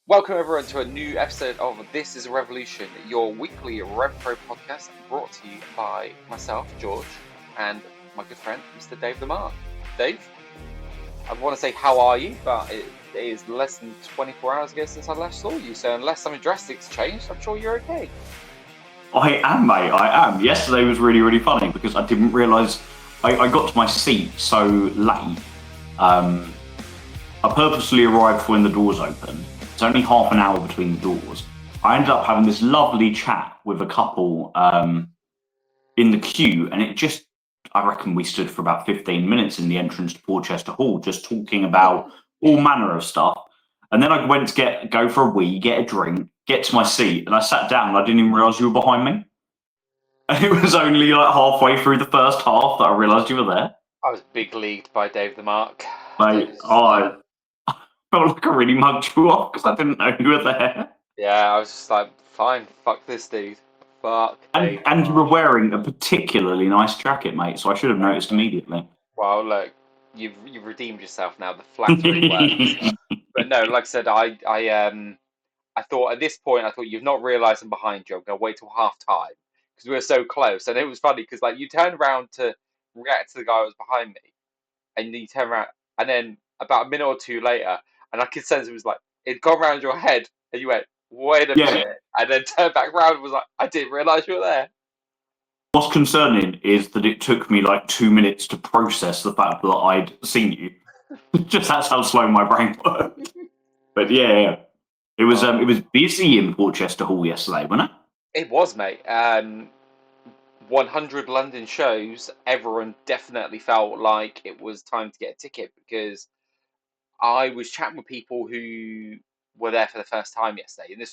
Welcome everyone to a new episode of This is a Revolution, your weekly RevPro podcast brought to you by myself, George, and my good friend, Mr. Dave Lamar. Dave, I want to say how are you, but it is less than 24 hours ago since I last saw you, so unless something drastic's changed, I'm sure you're okay. I am, mate. I am. Yesterday was really, really funny because I didn't realise I got to my seat so late. I purposely arrived for when the doors opened. It's only half an hour between the doors. I ended up having this lovely chat with a couple in the queue, and I reckon we stood for about 15 minutes in the entrance to Portchester Hall, just talking about all manner of stuff. And then I went to go for a wee, get a drink, get to my seat, and I sat down and I didn't even realise you were behind me. And it was only like halfway through the first half that I realised you were there. I was big leagued by Dave the Mark. Mate, I felt like I really mugged you off because I didn't know you were there. Yeah, I was just like, fine, fuck this dude. Fuck Dave. And you were wearing a particularly nice jacket, mate, so I should have noticed immediately. Well, look, you've redeemed yourself now. The flattery works. But no, like I said, I thought at this point, you've not realised I'm behind you. I'm gonna wait till half time because we were so close, and it was funny because like you turned around to react to the guy who was behind me, and you turn around, and then about a minute or two later, and I could sense it was like it'd gone around your head, and you went, "Wait a minute," and then turned back around and was like, "I didn't realise you were there." What's concerning is that it took me like 2 minutes to process the fact that I'd seen you. Just that's how slow my brain worked. But yeah. It was busy in Portchester Hall yesterday, wasn't it? It was, mate. 100 London shows, everyone definitely felt like it was time to get a ticket because I was chatting with people who were there for the first time yesterday, and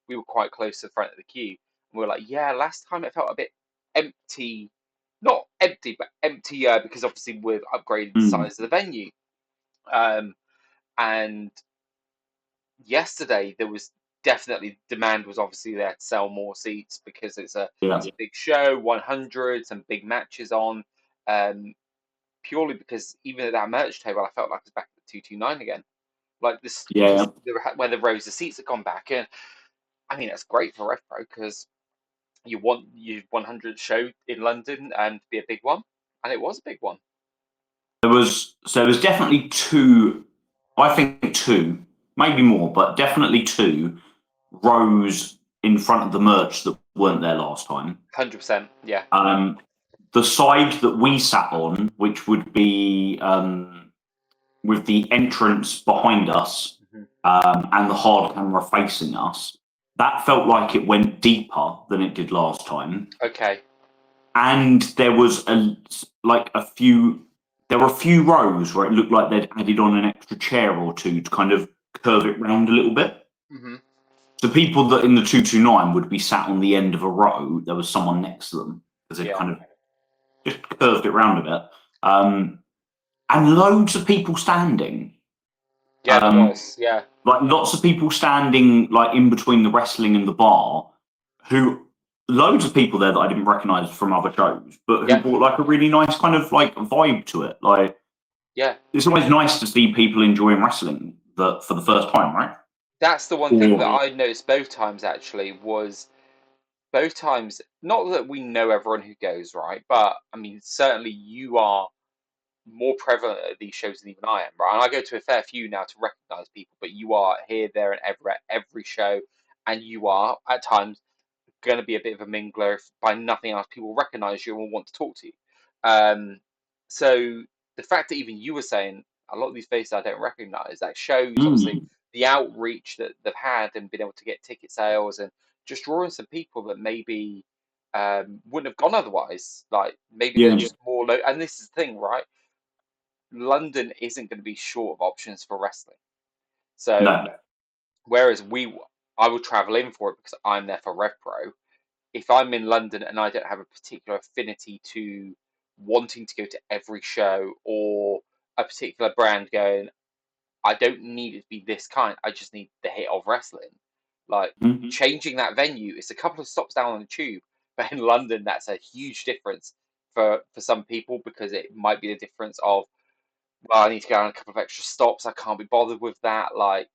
we were quite close to the front of the queue, and we were like, yeah, last time it felt a bit empty, not empty, but emptier because obviously we've upgraded the size of the venue. And yesterday there was definitely demand was obviously there to sell more seats because it's a big show, 100, some big matches on. Purely because even at that merch table, I felt like I was back at the 229 again. Like this, when the rows of seats have gone back, and I mean that's great for RevPro because you want your 100 show in London and to be a big one, and it was a big one. There was definitely two, I think two, maybe more, but definitely two rows in front of the merch that weren't there last time. 100%, yeah. The side that we sat on, which would be with the entrance behind us and the hard camera facing us, that felt like it went deeper than it did last time. Okay. And there was there were a few rows where it looked like they'd added on an extra chair or two to kind of curve it round a little bit. Mm-hmm. So people that in the 229 would be sat on the end of a row, there was someone next to them because they kind of just curved it round a bit. And loads of people standing. Yeah, there was. Yeah. Like lots of people standing like in between the wrestling and the bar loads of people there that I didn't recognise from other shows, but who brought like a really nice kind of like vibe to it. Like, it's always nice to see people enjoying wrestling for the first time, right? That's the one thing that I noticed both times actually was both times, not that we know everyone who goes, right? But I mean, certainly you are more prevalent at these shows than even I am, right? And I go to a fair few now to recognise people, but you are here, there, and every show, and you are at times going to be a bit of a mingler. If by nothing else, people recognise you and will want to talk to you. So the fact that even you were saying a lot of these faces I don't recognise, that shows obviously the outreach that they've had and been able to get ticket sales and just drawing some people that maybe wouldn't have gone otherwise. Like maybe they're just more low. And this is the thing, right? London isn't going to be short of options for wrestling. So whereas I will travel in for it because I'm there for RevPro. If I'm in London and I don't have a particular affinity to wanting to go to every show or a particular brand going, I don't need it to be this kind. I just need the hit of wrestling. Like changing that venue, it's a couple of stops down on the tube, but in London, that's a huge difference for some people because it might be the difference of, well, I need to go on a couple of extra stops. I can't be bothered with that. Like,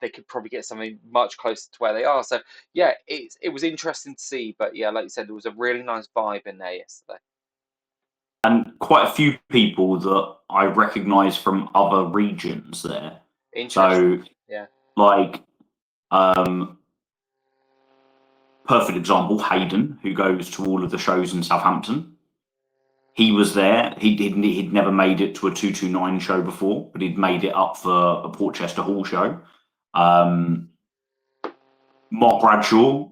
they could probably get something much closer to where they are. So yeah, it was interesting to see. But yeah, like you said, there was a really nice vibe in there yesterday. And quite a few people that I recognise from other regions there. So, Yeah. like, perfect example, Hayden, who goes to all of the shows in Southampton. He was there. He'd never made it to a 229 show before, but he'd made it up for a Portchester Hall show. Mark Bradshaw,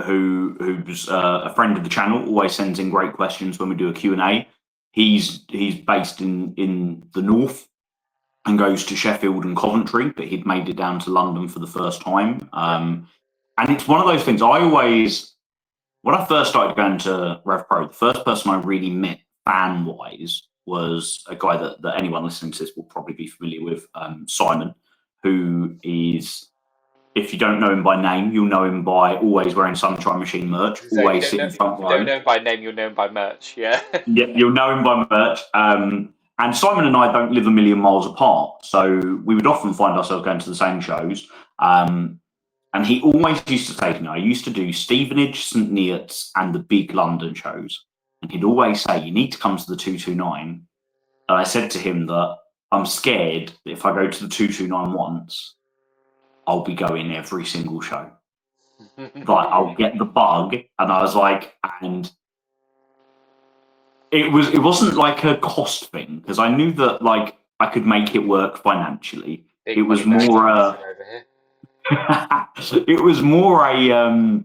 who's a friend of the channel, always sends in great questions when we do a Q&A. He's based in the north and goes to Sheffield and Coventry, but he'd made it down to London for the first time. And it's one of those things when I first started going to Rev Pro, the first person I really met fan-wise was a guy that anyone listening to this will probably be familiar with, Simon, who is, if you don't know him by name, you'll know him by always wearing Sunshine Machine merch, always sitting front row. Don't know him by name, you'll know him by merch, yeah. Yeah, you'll know him by merch. And Simon and I don't live a million miles apart, so we would often find ourselves going to the same shows. And he always used to say to me, I used to do Stevenage, St Neots, and the big London shows. And he'd always say, you need to come to the 229. And I said to him that I'm scared that if I go to the 229 once, I'll be going every single show. Like, I'll get the bug. And I was like, and it wasn't like a cost thing, because I knew that like I could make it work financially. It was more it was more a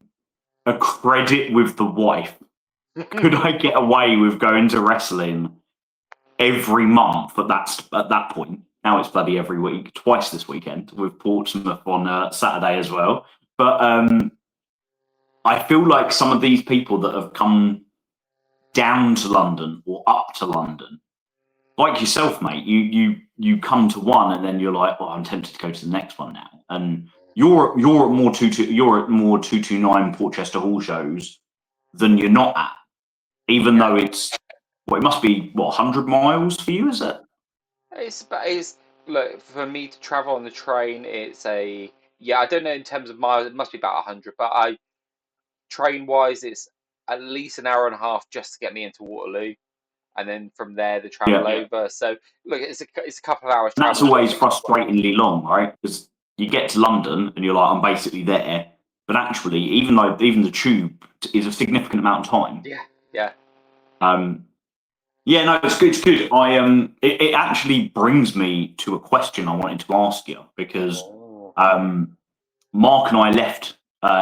credit with the wife. Could I get away with going to wrestling every month at that point? Now it's bloody every week, twice this weekend with Portsmouth on Saturday as well. But I feel like some of these people that have come down to London or up to London, like yourself, mate, you come to one and then you're like, well, I'm tempted to go to the next one now. And you're at more 229 Portchester Hall shows than you're not at, even though it must be 100 miles for you, is it? It's look, for me to travel on the train, it's I don't know in terms of miles, it must be about 100, but train wise it's at least an hour and a half just to get me into Waterloo, and then from there the travel over. So look, it's a couple of hours. That's always frustratingly long, right? Because you get to London and you're like, I'm basically there, but actually, even the tube is a significant amount of time. No, it's good. It's good. It actually brings me to a question I wanted to ask you, because Mark and I left.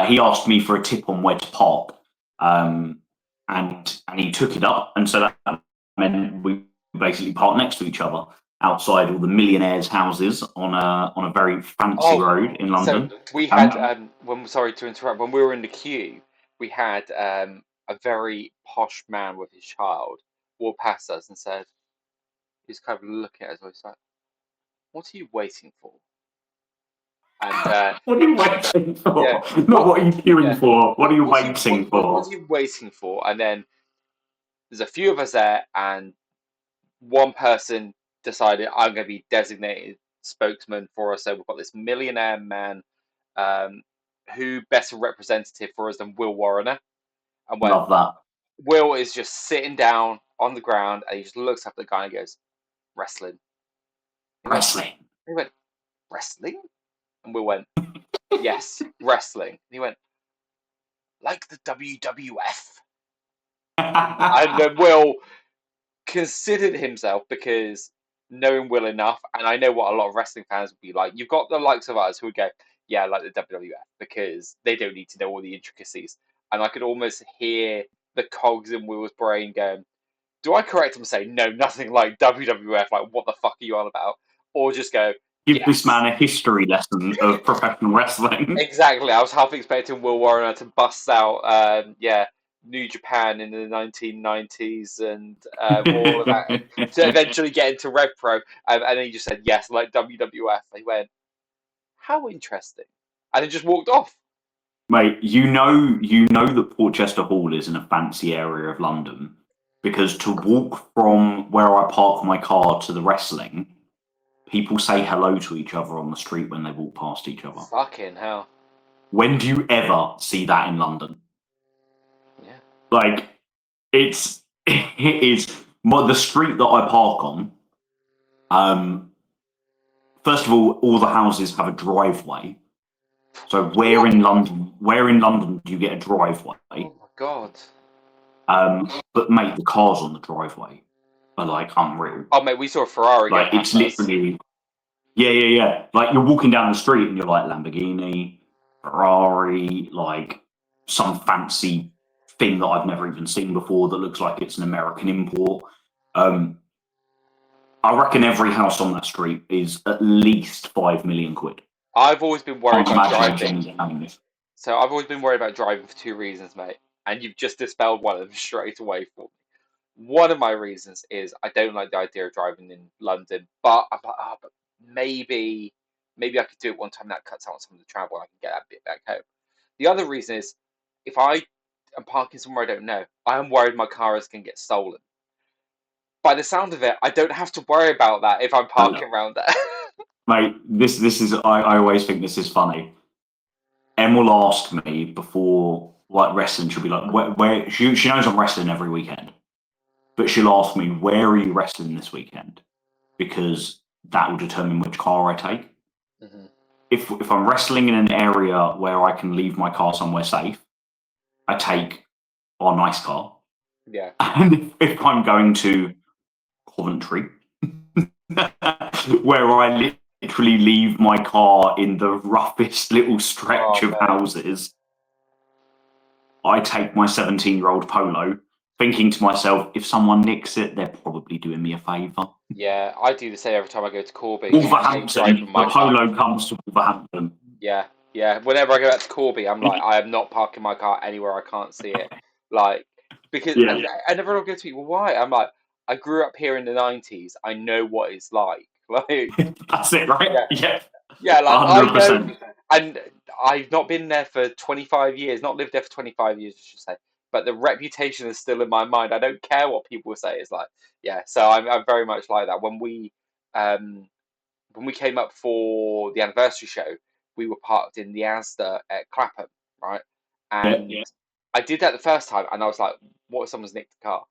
He asked me for a tip on where to park, and he took it up, and so that meant we basically parked next to each other outside all the millionaires' houses on a very fancy road in London. So we had sorry to interrupt. When we were in the queue, we had a very posh man with his child walk past us and said, he's kind of looking at us, he's like, "What are you waiting for?" And what are you waiting for? Not what are you queuing for? What are you waiting for? What are you waiting for? And then there's a few of us there, and one person decided, I'm going to be designated spokesman for us. So we've got this millionaire man, who better representative for us than Will Warrener. And love that. Will is just sitting down on the ground, and he just looks up at the guy and goes, "Wrestling." He went, "Wrestling?" And Will went, "Yes, wrestling." And he went, "Like the WWF." And then Will considered himself, because knowing Will enough, and I know what a lot of wrestling fans would be like, you've got the likes of us who would go, "Yeah, like the WWF," because they don't need to know all the intricacies. And I could almost hear the cogs in Will's brain going, do I correct him and say, no, nothing like WWF, like what the fuck are you on about? Or just go, give this man a history lesson of professional wrestling. Exactly. I was half expecting Will Warrener to bust out, New Japan in the 1990s and all of that, to eventually get into Rev Pro. And then he just said, yes, like WWF. He went, how interesting. And then just walked off. Mate, you know that Portchester Hall is in a fancy area of London, because to walk from where I park my car to the wrestling, people say hello to each other on the street when they walk past each other. Fucking hell. When do you ever see that in London? Yeah. Like, it is the street that I park on. First of all the houses have a driveway. So where in London do you get a driveway? Oh my god. But mate, the cars on the driveway are like unreal. Oh mate, we saw a Ferrari. Like it's literally, yeah. Like you're walking down the street and you're like Lamborghini, Ferrari, like some fancy thing that I've never even seen before that looks like it's an American import. I reckon every house on that street is at least 5 million quid. I've always been worried about driving. Driving. So I've always been worried about driving for two reasons, mate. And you've just dispelled one of them straight away for me. One of my reasons is I don't like the idea of driving in London, but I'm like, but maybe I could do it one time. That cuts out some of the travel. I can get that bit back home. The other reason is if I am parking somewhere I don't know, I am worried my car is going to get stolen. By the sound of it, I don't have to worry about that if I'm parking around there. Mate, this is I always think this is funny. Em will ask me before like wrestling. She'll be like, "Where?" She knows I'm wrestling every weekend, but she'll ask me, "Where are you wrestling this weekend?" Because that will determine which car I take. Mm-hmm. If I'm wrestling in an area where I can leave my car somewhere safe, I take our nice car. Yeah. And if I'm going to Coventry, where I literally leave my car in the roughest little stretch of houses, I take my 17-year-old Polo, thinking to myself, if someone nicks it, they're probably doing me a favour. Yeah, I do the same every time I go to Corby. Wolverhampton, the Polo comes to Wolverhampton. Yeah. Whenever I go out to Corby, I'm like, I am not parking my car anywhere I can't see it. Like, because and everyone will go to me, well, why? I'm like, I grew up here in the 90s. I know what it's like. Like, that's it, right? Yeah, like 100%. I know, and I've not been there for 25 years, not lived there for 25 years, I should say. But the reputation is still in my mind. I don't care what people say. It's like, yeah. So I'm very much like that. When we came up for the anniversary show, we were parked in the Asda at Clapham, right? And I did that the first time, and I was like, what if someone's nicked the car?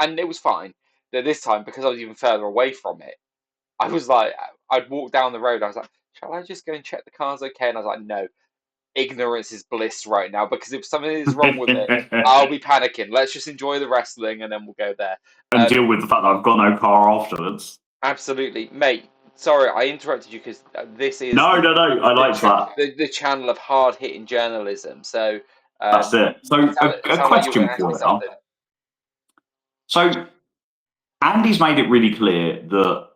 And it was fine. Then this time, because I was even further away from it, I was like, I'd walk down the road. I was like, shall I just go and check the car's okay? And I was like, no, ignorance is bliss right now, because if something is wrong with it, I'll be panicking. Let's just enjoy the wrestling and then we'll go there. And deal with the fact that I've got no car afterwards. Absolutely. Mate, sorry, I interrupted you because this is... No, I like that. The channel of hard-hitting journalism. So that's it. So a question for you. So Andy's made it really clear that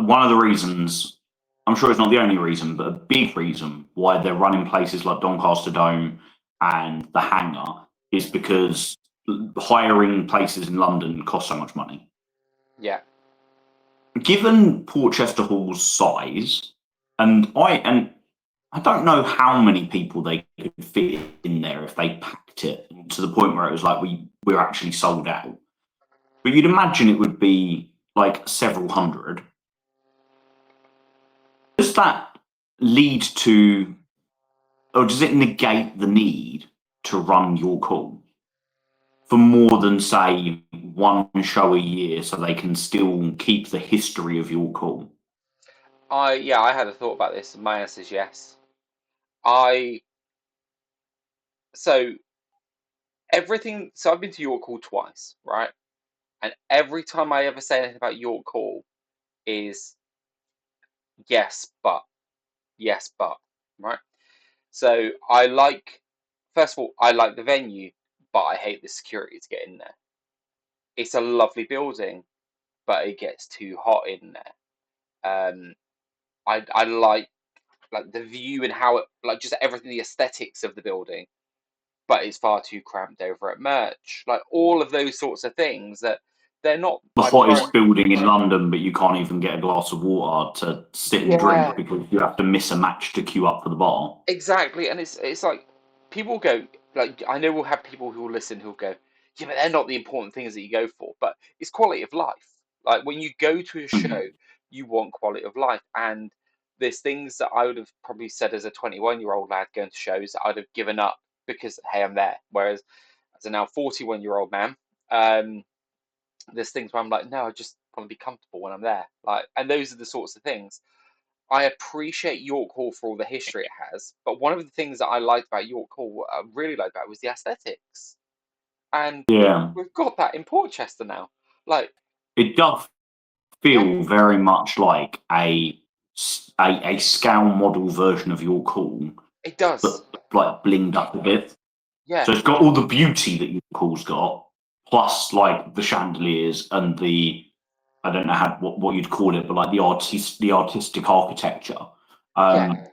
one of the reasons, I'm sure it's not the only reason, but a big reason why they're running places like Doncaster Dome and the Hangar is because hiring places in London costs so much money. Yeah. Given Portchester Hall's size, and I don't know how many people they could fit in there if they packed it to the point where it was like we're actually sold out. But you'd imagine it would be like several hundred. Does that lead to, or does it negate the need to run York Hall for more than, say, one show a year so they can still keep the history of York Hall? I had a thought about this, and my answer is yes. So I've been to York Hall twice, right? And every time I ever say anything about York Hall is yes, but, right? So first of all, I like the venue, but I hate the security to get in there. It's a lovely building, but it gets too hot in there. I like the view and how it, like, just everything, the aesthetics of the building, but it's far too cramped over at merch. Like, all of those sorts of things that they're not the hottest building in London, but you can't even get a glass of water to sit and drink because you have to miss a match to queue up for the bar. Exactly, and it's like people go, like, I know we'll have people who will listen who'll go, yeah, but they're not the important things that you go for. But it's quality of life. Like, when you go to a show, you want quality of life. And there's things that I would have probably said as a 21-year-old lad going to shows that I'd have given up because, hey, I'm there. Whereas as a now 41-year-old man, there's things where I'm like, no, I just want to be comfortable when I'm there. Like, and those are the sorts of things. I appreciate York Hall for all the history it has, but one of the things that I liked about York Hall, I really liked about it, was the aesthetics. And Yeah, we've got that in Portchester now. Like, it does yeah, feel very much like a scale model version of York Hall, it does. but like blinged up a bit. Yeah, So it's got all the beauty that York Hall's got, plus like the chandeliers and the, I don't know what you'd call it, but like the artistic architecture. yeah. Um,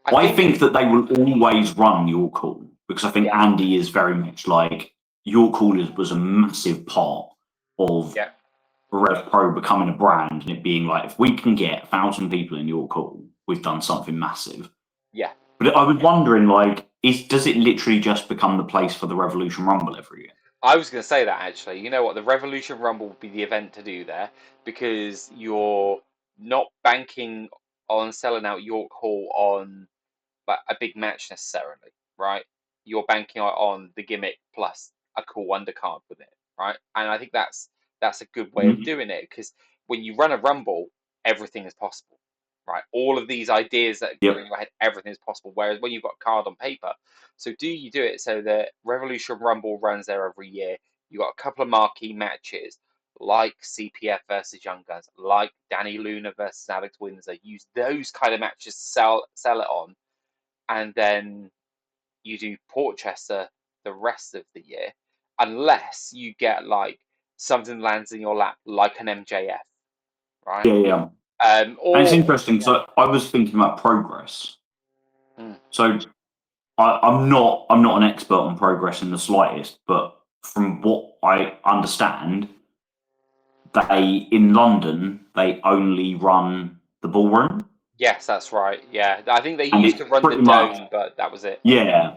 I I think, think that they will always run York Hall because I think yeah, Andy is very much like York Hall was a massive part of yeah, Rev Pro becoming a brand and it being like, if we can get 1,000 people in York Hall, we've done something massive. yeah. But I was wondering, like, does it literally just become the place for the Revolution Rumble every year? I was going to say that actually. You know what? The Revolution Rumble will be the event to do there because you're not banking on selling out York Hall on like a big match necessarily, right? You're banking on the gimmick plus a cool undercard with it, right? And I think that's a good way of Mhm. doing it because when you run a rumble, everything is possible, right? All of these ideas that go in Yep. your head, everything is possible. Whereas when you've got a card on paper, so do you do it so that Revolution Rumble runs there every year? You got a couple of marquee matches like CPF versus Young Guns, like Danny Luna versus Alex Windsor. Use those kind of matches to sell it on, and then you do Portchester the rest of the year, unless you get like something lands in your lap like an MJF, right? Yeah, yeah. And it's Or interesting. So I was thinking about Progress. mm, So I'm not an expert on Progress in the slightest, but from what I understand, they in London they only run the ballroom, yes, that's right. Yeah, I think they and used it's to run the pretty much dome, but that was it. yeah,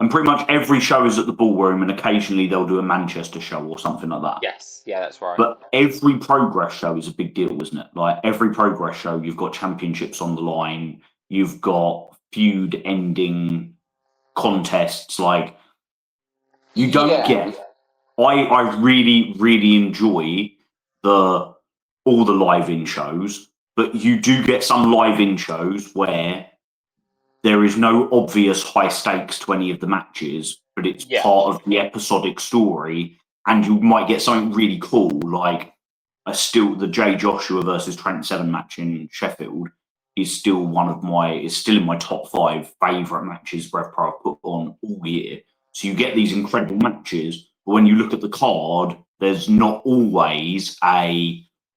and pretty much every show is at the ballroom, and occasionally they'll do a Manchester show or something like that. Yes, yeah, that's right. But every Progress show is a big deal, isn't it? Like every Progress show, you've got championships on the line, you've got feud ending contests. Like you don't Yeah, get. I really really enjoy the all the live in shows, but you do get some live in shows where there is no obvious high stakes to any of the matches, but it's yeah, part of the episodic story, and you might get something really cool like the Jay Joshua versus Trent Seven match in Sheffield is still in my top 5 favourite matches Rev Pro have put on all year. So you get these incredible matches, but when you look at the card, there's not always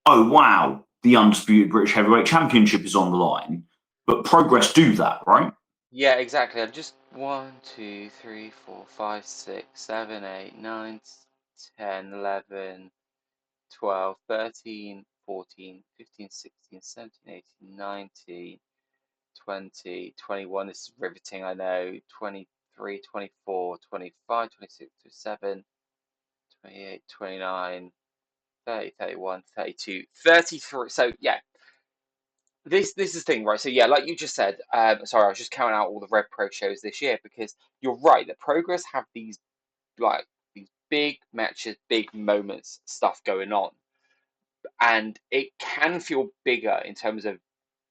oh wow, the undisputed British Heavyweight Championship is on the line. But Progress do that, right? yeah, exactly. I'm just 1, 2, 3, 4, 5, 6, 7, 8, 9, 10, 11, 12, 13, 14, 15, 16, 17, 18, 19, 20, 21. This is riveting, I know. 23, 24, 25, 26, 27, 28, 29, 30, 31, 32, 33. So, yeah, this is the thing, right? So, yeah, like you just said, sorry, I was just counting out all the Rev Pro shows this year because you're right. The Progress have like, these big matches, big moments, stuff going on. And it can feel bigger in terms of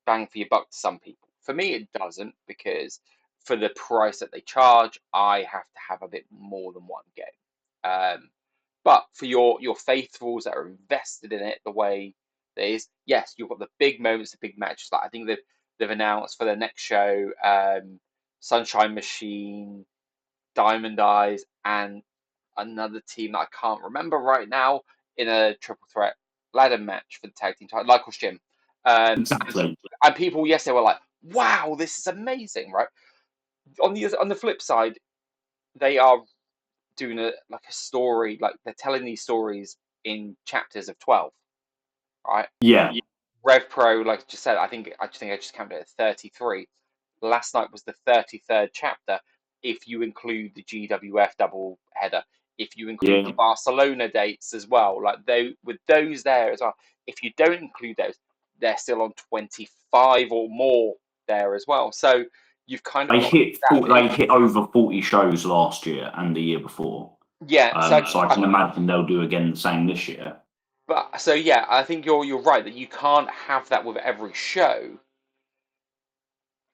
bang for your buck to some people. For me, it doesn't because for the price that they charge, I have to have a bit more than one game. Um, but for your faithfuls that are invested in it the way there is, yes, you've got the big moments, the big matches. Like I think they've announced for the next show, Sunshine Machine, Diamond Eyes, and another team that I can't remember right now in a triple threat ladder match for the tag team title, Lycos Gym. Um, Exactly. and people, yes, they were like, "Wow, this is amazing!" Right? On the flip side, they are doing a story, like they're telling these stories in chapters of 12, right? Yeah. Rev Pro, like I just said, I just counted it at 33. Last night was the 33rd chapter, if you include the GWF double header, if you include the Yeah. Barcelona dates as well, like with those there as well. If you don't include those, they're still on 25 or more there as well. So you've kind of They got hit that they hit over 40 shows last year and the year before. yeah. So I can imagine they'll do again the same this year. But so yeah, I think you're right that you can't have that with every show.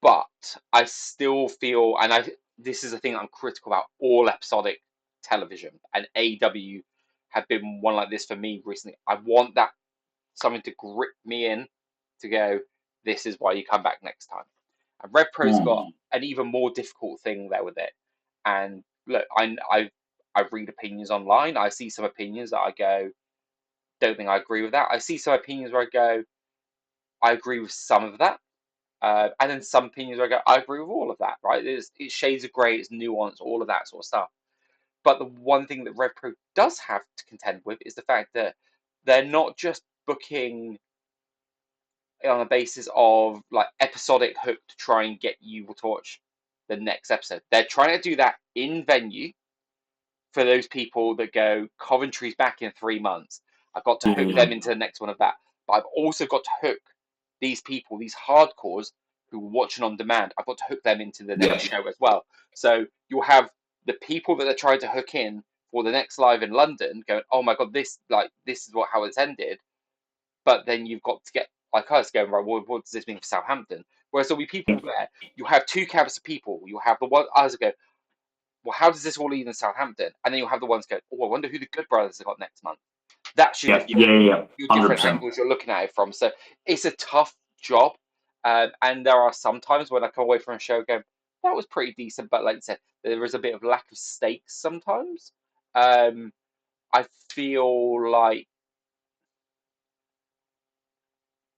But I still feel, and this is a thing I'm critical about all episodic television, and AEW have been one like this for me recently. I want that something to grip me in to go, this is why you come back next time. And Red Pro's got an even more difficult thing there with it. And look, I read opinions online. I see some opinions that I go, don't think I agree with that. I see some opinions where I go, I agree with some of that. And then some opinions where I go, I agree with all of that, right? It's shades of grey, it's nuance, all of that sort of stuff. But the one thing that Red Pro does have to contend with is the fact that they're not just booking on the basis of like episodic hook to try and get you to watch the next episode. They're trying to do that in venue for those people that go, Coventry's back in 3 months. I've got to hook them into the next one of that. But I've also got to hook these people, these hardcores who are watching on demand. I've got to hook them into the next show as well. So you'll have the people that are trying to hook in for the next live in London going, oh my god, this is how it's ended. But then you've got to get like us going, right, well, what does this mean for Southampton? Whereas there'll be people there, you have two camps of people. You'll have the one others go, well, how does this all lead in Southampton? And then you'll have the ones go, oh, I wonder who the Good Brothers have got next month. That's your different angles you're looking at it from. So it's a tough job. And there are some times when I come away from a show going, that was pretty decent. But like I said, there is a bit of lack of stakes sometimes. I feel like,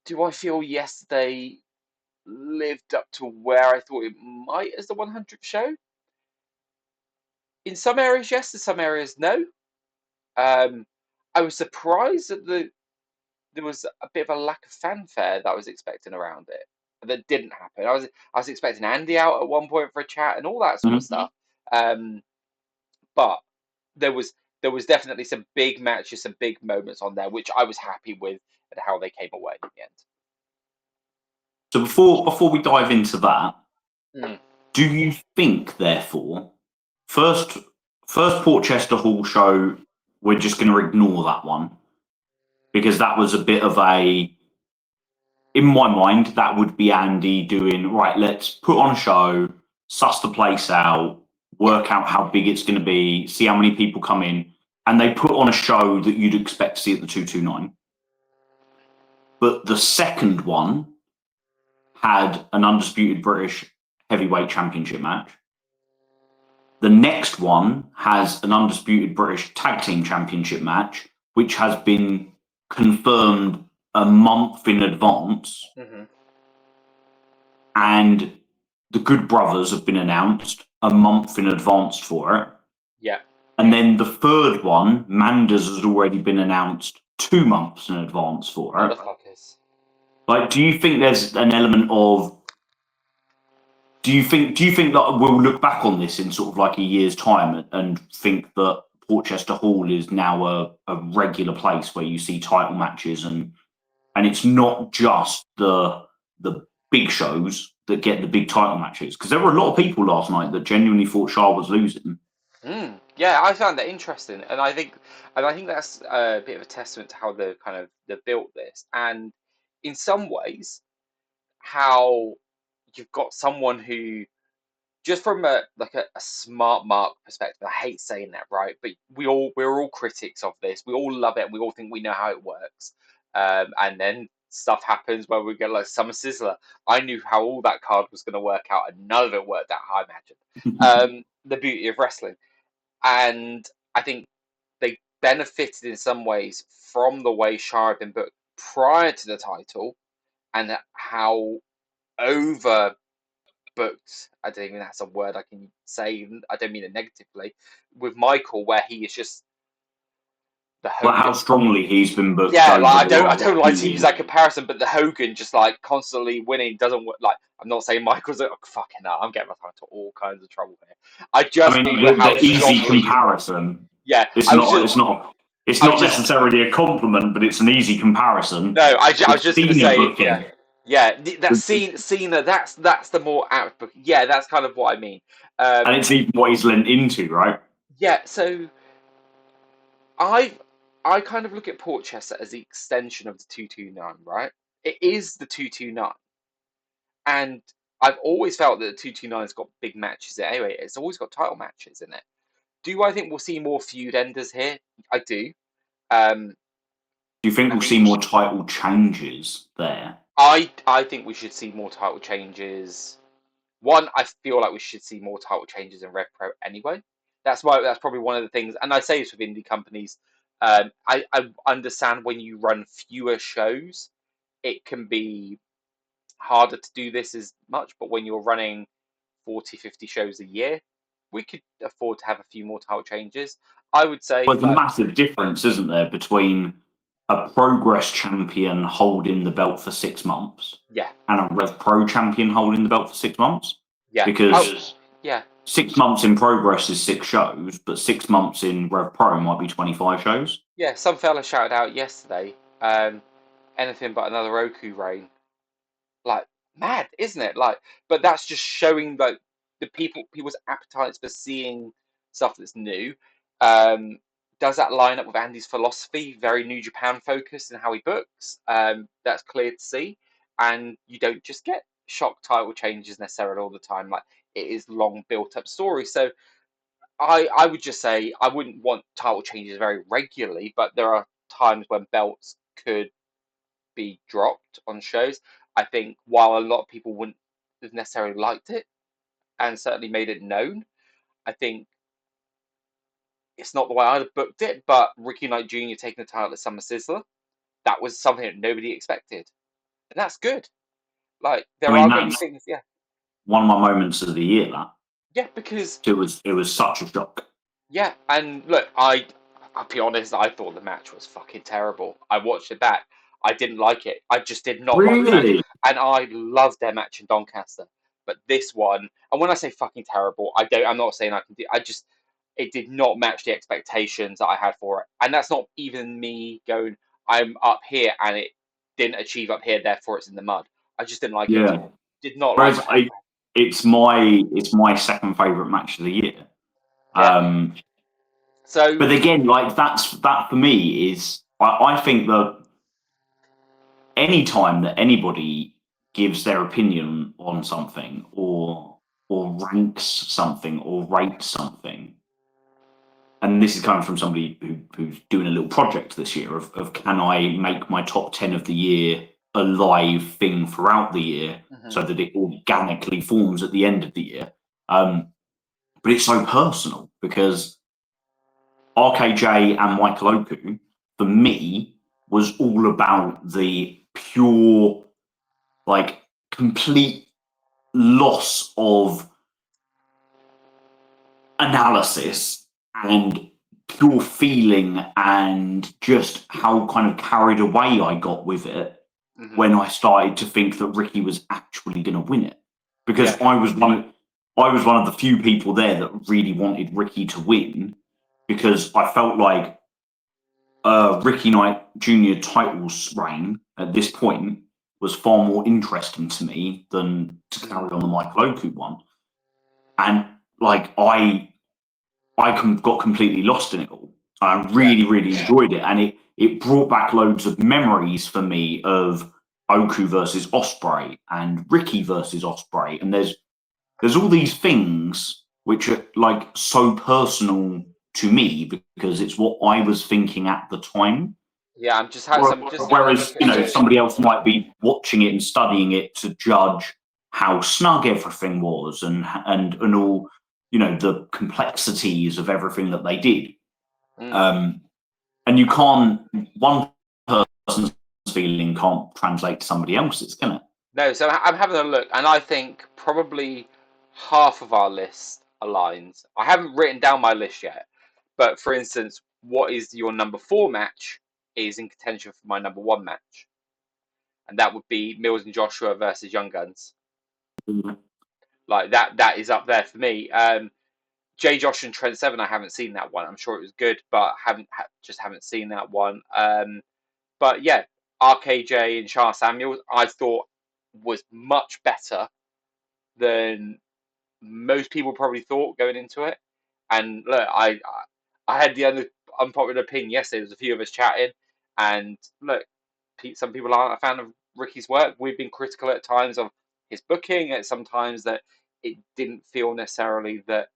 do I feel yesterday lived up to where I thought it might as the 100th show? In some areas, yes. In some areas, no. I was surprised that there was a bit of a lack of fanfare that I was expecting around it. That didn't happen. I was expecting Andy out at one point for a chat and all that sort of stuff. But there was definitely some big matches, some big moments on there, which I was happy with and how they came away in the end. So before we dive into that, do you think, therefore, first Portchester Hall show, we're just going to ignore that one because that was a bit of a, in my mind, that would be Andy doing, right, let's put on a show, suss the place out, work out how big it's going to be, see how many people come in, and they put on a show that you'd expect to see at the 229. But the second one had an undisputed British heavyweight championship match. The next one has an undisputed British tag team championship match, which has been confirmed a month in advance. And the Good Brothers have been announced a month in advance for it. Yeah. And then the third one, Manders, has already been announced 2 months in advance for it. Like, do you think there's an element of, do you think that we'll look back on this in sort of like a year's time and think that Portchester Hall is now a regular place where you see title matches and it's not just the big shows that get the big title matches? Because there were a lot of people last night that genuinely thought Shah was losing. Yeah, I found that interesting, and I think that's a bit of a testament to how they built this, and in some ways, how you've got someone who, just from a smart mark perspective, I hate saying that, right? But we're all critics of this. We all love it, and we all think we know how it works. And then stuff happens where we get like Summer Sizzler. I knew how all that card was going to work out, and none of it worked out, I imagine. The beauty of wrestling. And I think they benefited in some ways from the way Shah had been booked prior to the title and how over booked, I don't even that's a word I can say, I don't mean it negatively, with Michael, where he is just the Hogan. Like how strongly he's been booked. Yeah, like I don't like to use that comparison, but the Hogan just like constantly winning doesn't work. Like, I'm not saying Michael's fucking hell, I'm getting myself into all kinds of trouble here. I mean, the easy comparison. Yeah, it's not. It's not necessarily a compliment, but it's an easy comparison. No, I was just going to say, booking. that Cena, that's the more apt book. Yeah, that's kind of what I mean. And it's even what he's lent into, right? Yeah, so I kind of look at Portchester as the extension of the 229, right? It is the 229, and I've always felt that the 229's got big matches in it. Anyway, it's always got title matches in it. Do I think we'll see more feud enders here? I do. Do you think we'll see more title changes there? I think we should see more title changes. One, I feel like we should see more title changes in Rev Pro anyway. That's probably one of the things, and I say this with indie companies. I understand when you run fewer shows, it can be harder to do this as much, but when you're running 40, 50 shows a year, we could afford to have a few more title changes. I would say. But there's a massive difference, isn't there, between a Progress champion holding the belt for 6 months, and a Rev Pro champion holding the belt for 6 months. Yeah, because 6 months in Progress is 6 shows, but 6 months in Rev Pro might be 25 shows. Yeah, some fella shouted out yesterday, anything but another Oku reign. Like, mad, isn't it? Like, but that's just showing like the people's appetites for seeing stuff that's new. Does that line up with Andy's philosophy? Very New Japan focused in how he books. That's clear to see, and you don't just get shock title changes necessarily all the time. Like, it is long built up story. So I would just say I wouldn't want title changes very regularly, but there are times when belts could be dropped on shows. I think while a lot of people wouldn't have necessarily liked it and certainly made it known, I think it's not the way I'd have booked it, but Ricky Knight Jr. taking the title at Summer Sizzler, that was something that nobody expected. And that's good. Like, there are going to be things, one of my moments of the year, that. Yeah, because it was such a shock. Yeah, and look, I'll be honest, I thought the match was fucking terrible. I watched it back. I didn't like it. I just did not like the match. And I loved their match in Doncaster. But this one, and when I say fucking terrible, I'm not saying I can do it did not match the expectations that I had for it. And that's not even me going, I'm up here and it didn't achieve up here, therefore it's in the mud. I just didn't like it. Did not like it. It's my second favourite match of the year. Yeah. But again, like that for me is I think that any time that anybody gives their opinion on something or ranks something or rates something, and this is coming from somebody who's doing a little project this year of can I make my top 10 of the year a live thing throughout the year so that it organically forms at the end of the year. But it's so personal because RKJ and Michael Oku, for me, was all about the pure, like, complete loss of analysis and pure feeling and just how kind of carried away I got with it when I started to think that Ricky was actually going to win it. Because I was one of the few people there that really wanted Ricky to win, because I felt like Ricky Knight Jr. titles reign at this point was far more interesting to me than to carry on the Michael Oku one. And like I got completely lost in it all. I really, really enjoyed it, and it brought back loads of memories for me of Oku versus Ospreay and Ricky versus Ospreay, and there's all these things which are like so personal to me because it's what I was thinking at the time. Yeah, I'm just whereas somebody else might be watching it and studying it to judge how snug everything was and all, the complexities of everything that they did. And you can't, one person's feeling can't translate to somebody else's, can it? No, so I'm having a look, and I think probably half of our list aligns. I haven't written down my list yet, but for instance, what is your number 4 match is in contention for my number 1 match, and that would be Mills and Joshua versus Young Guns. Like that is up there for me. J. Josh and Trent Seven, I haven't seen that one. I'm sure it was good, but just haven't seen that one. But yeah, RKJ and Sha Samuels, I thought was much better than most people probably thought going into it. And look, I had the unpopular opinion yesterday. There was a few of us chatting, and look, some people aren't a fan of Ricky's work. We've been critical at times of his booking, at sometimes that it didn't feel necessarily that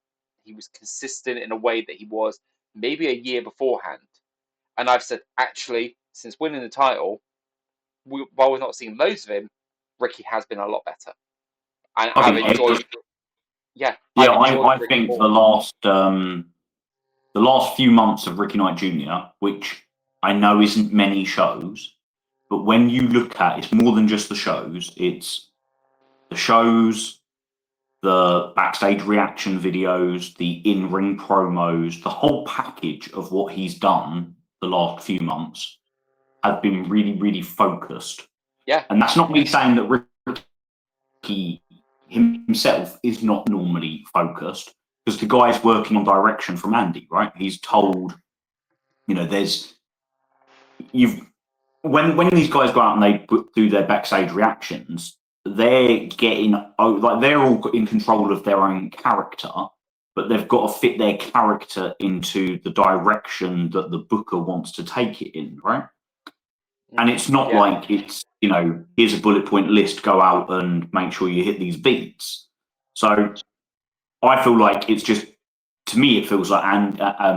he was consistent in a way that he was maybe a year beforehand. And I've said, actually, since winning the title, while we've not seen loads of him, Ricky has been a lot better. And I've enjoyed. Yeah, I think the last few months of Ricky Knight Jr., which I know isn't many shows, but when you look at it's more than just the shows. It's the shows, the backstage reaction videos, the in-ring promos, the whole package of what he's done the last few months has been really, really focused. Yeah. And that's not me saying that Ricky himself is not normally focused, because the guy's working on direction from Andy, right? He's told, when these guys go out and they do their backstage reactions, they're they're all in control of their own character, but they've got to fit their character into the direction that the booker wants to take it in, right? And it's not like it's, here's a bullet point list, go out and make sure you hit these beats. So I feel like it's just, to me, it feels like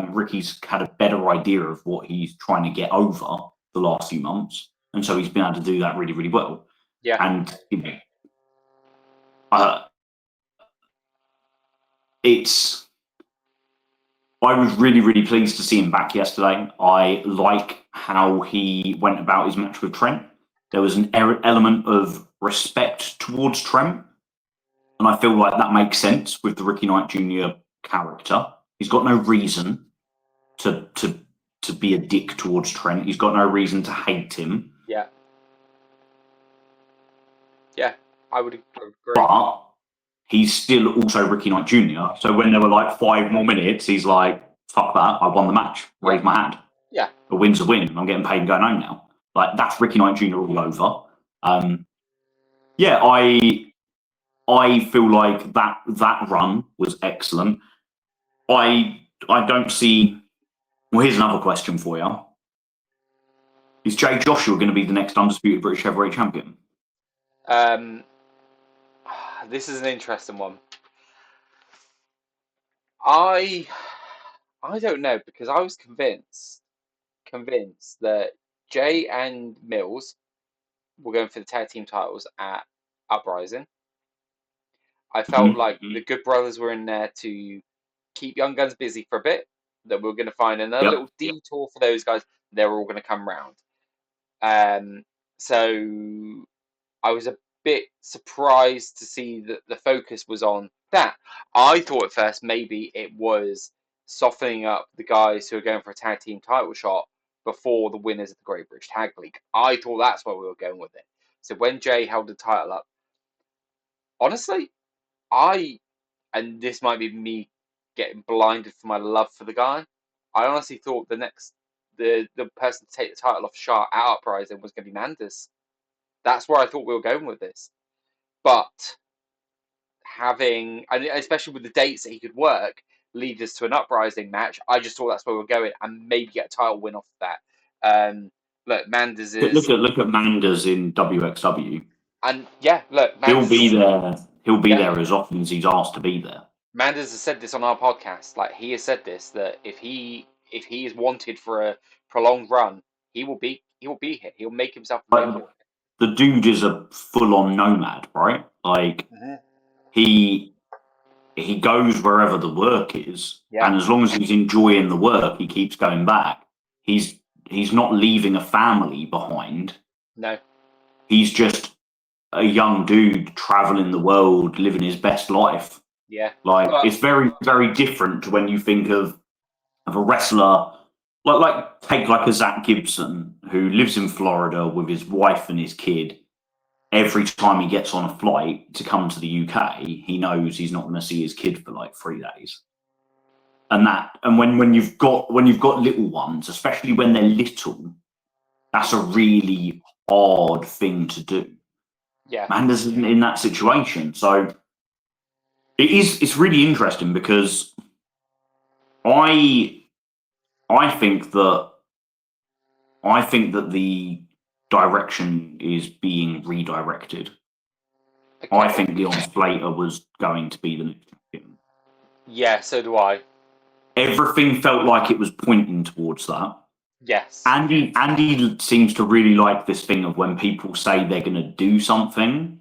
Ricky's had a better idea of what he's trying to get over the last few months. And so he's been able to do that really, really well. Yeah. And, I was really, really pleased to see him back yesterday. I like how he went about his match with Trent. There was an element of respect towards Trent, and I feel like that makes sense with the Ricky Knight Jr. character. He's got no reason to be a dick towards Trent. He's got no reason to hate him. Yeah. Yeah, I would agree. But he's still also Ricky Knight Jr. So when there were like 5 more minutes, he's like, fuck that, I won the match. Raise my hand. Yeah. A win's a win. I'm getting paid and going home now. Like, that's Ricky Knight Jr. all over. I feel like that run was excellent. I don't see... Well, here's another question for you. Is Jay Joshua going to be the next undisputed British heavyweight champion? This is an interesting one. I don't know, because I was convinced that Jay and Mills were going for the tag team titles at Uprising. I felt like the Good Brothers were in there to keep Young Guns busy for a bit, that we were going to find another little detour for those guys. They were all going to come round. So I was a bit surprised to see that the focus was on that. I thought at first maybe it was softening up the guys who are going for a tag team title shot before the winners of the Great British Tag League. I thought that's where we were going with it. So when Jay held the title up, honestly, and this might be me getting blinded for my love for the guy, I honestly thought the person to take the title off Sha at Uprising was going to be Manders. That's where I thought we were going with this. But and especially with the dates that he could work, lead us to an Uprising match, I just thought that's where we were going, and maybe get a title win off that. Look, Manders is... Look at Manders in WXW. And yeah, look, Manders, he'll be there as often as he's asked to be there. Manders has said this on our podcast. Like, he has said this, that if he is wanted for a prolonged run, he will be here. He'll make himself available. The dude is a full-on nomad, right? Like, he goes wherever the work is, and as long as he's enjoying the work, he keeps going back. He's not leaving a family behind. No. He's just a young dude traveling the world, living his best life. Yeah. Like, it's very, very different to when you think of a wrestler, take a Zach Gibson, who lives in Florida with his wife and his kid. Every time he gets on a flight to come to the UK, he knows he's not going to see his kid for like 3 days. and when you've got little ones, especially when they're little, that's a really hard thing to do. Yeah. Manda's isn't in that situation, so it's really interesting because I think that the direction is being redirected. Okay. I think Leon Slater was going to be the next champion. Yeah, so do I. Everything felt like it was pointing towards that. Yes. Andy seems to really like this thing of when people say they're going to do something,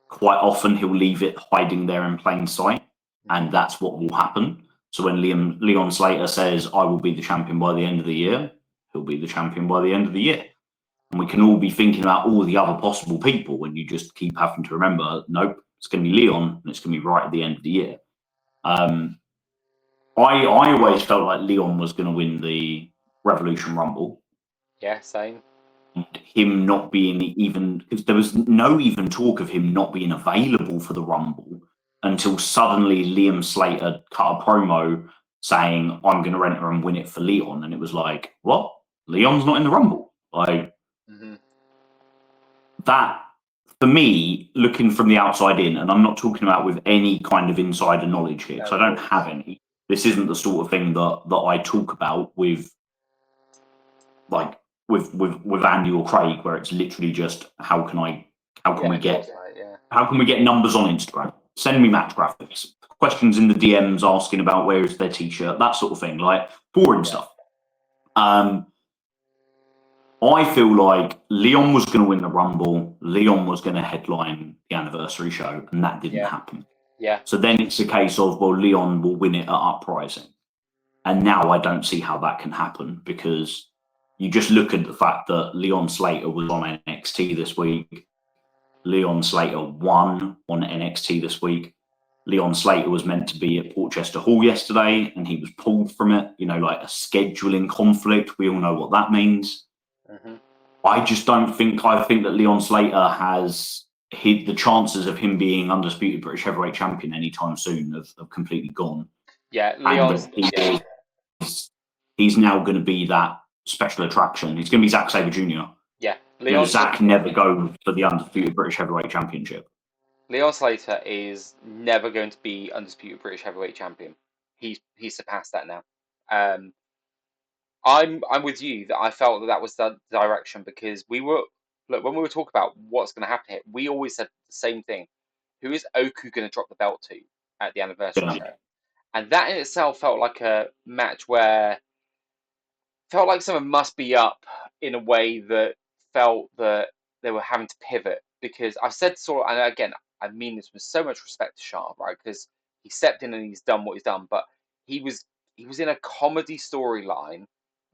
quite often he'll leave it hiding there in plain sight, and that's what will happen. So when Leon Slater says, "I will be the champion by the end of the year," he'll be the champion by the end of the year. And we can all be thinking about all the other possible people when you just keep having to remember, nope, it's going to be Leon, and it's going to be right at the end of the year. I always felt like Leon was going to win the Revolution Rumble. Yeah, same. And him not being even, because there was no even talk of him not being available for the Rumble until suddenly Liam Slater cut a promo saying, "I'm going to enter and win it for Leon." And it was like, what? Leon's not in the Rumble? Like, that, for me, looking from the outside in, and I'm not talking about with any kind of insider knowledge here, because I don't have any. This isn't the sort of thing that I talk about with, like, with Andy or Craig, where it's literally just how can we get numbers on Instagram? Send me match graphics, questions in the DMs asking about where is their t-shirt, that sort of thing, like boring stuff. I feel like Leon was going to win the Rumble. Leon was going to headline the anniversary show, and that didn't happen. Yeah. So then it's a case of, well, Leon will win it at Uprising. And now I don't see how that can happen, because you just look at the fact that Leon Slater was on NXT this week. Leon Slater won on NXT this week. Leon Slater was meant to be at Portchester Hall yesterday, and he was pulled from it. You know, like a scheduling conflict. We all know what that means. I just don't think. I think that Leon Slater has the chances of him being undisputed British heavyweight champion anytime soon have completely gone. Yeah, Leon's. He's now going to be that special attraction. He's going to be Zack Sabre Jr. Yeah, Zack never goes for the undisputed British heavyweight championship. Leon Slater is never going to be undisputed British heavyweight champion. He's surpassed that now. I'm with you that I felt that was the direction, because when we were talking about what's going to happen here, we always said the same thing. Who is Oku going to drop the belt to at the anniversary show? And that in itself felt like a match where felt like someone must be up in a way that felt that they were having to pivot, because I said and again, I mean this with so much respect to Sharp, right? Because he stepped in and he's done what he's done, but he was in a comedy storyline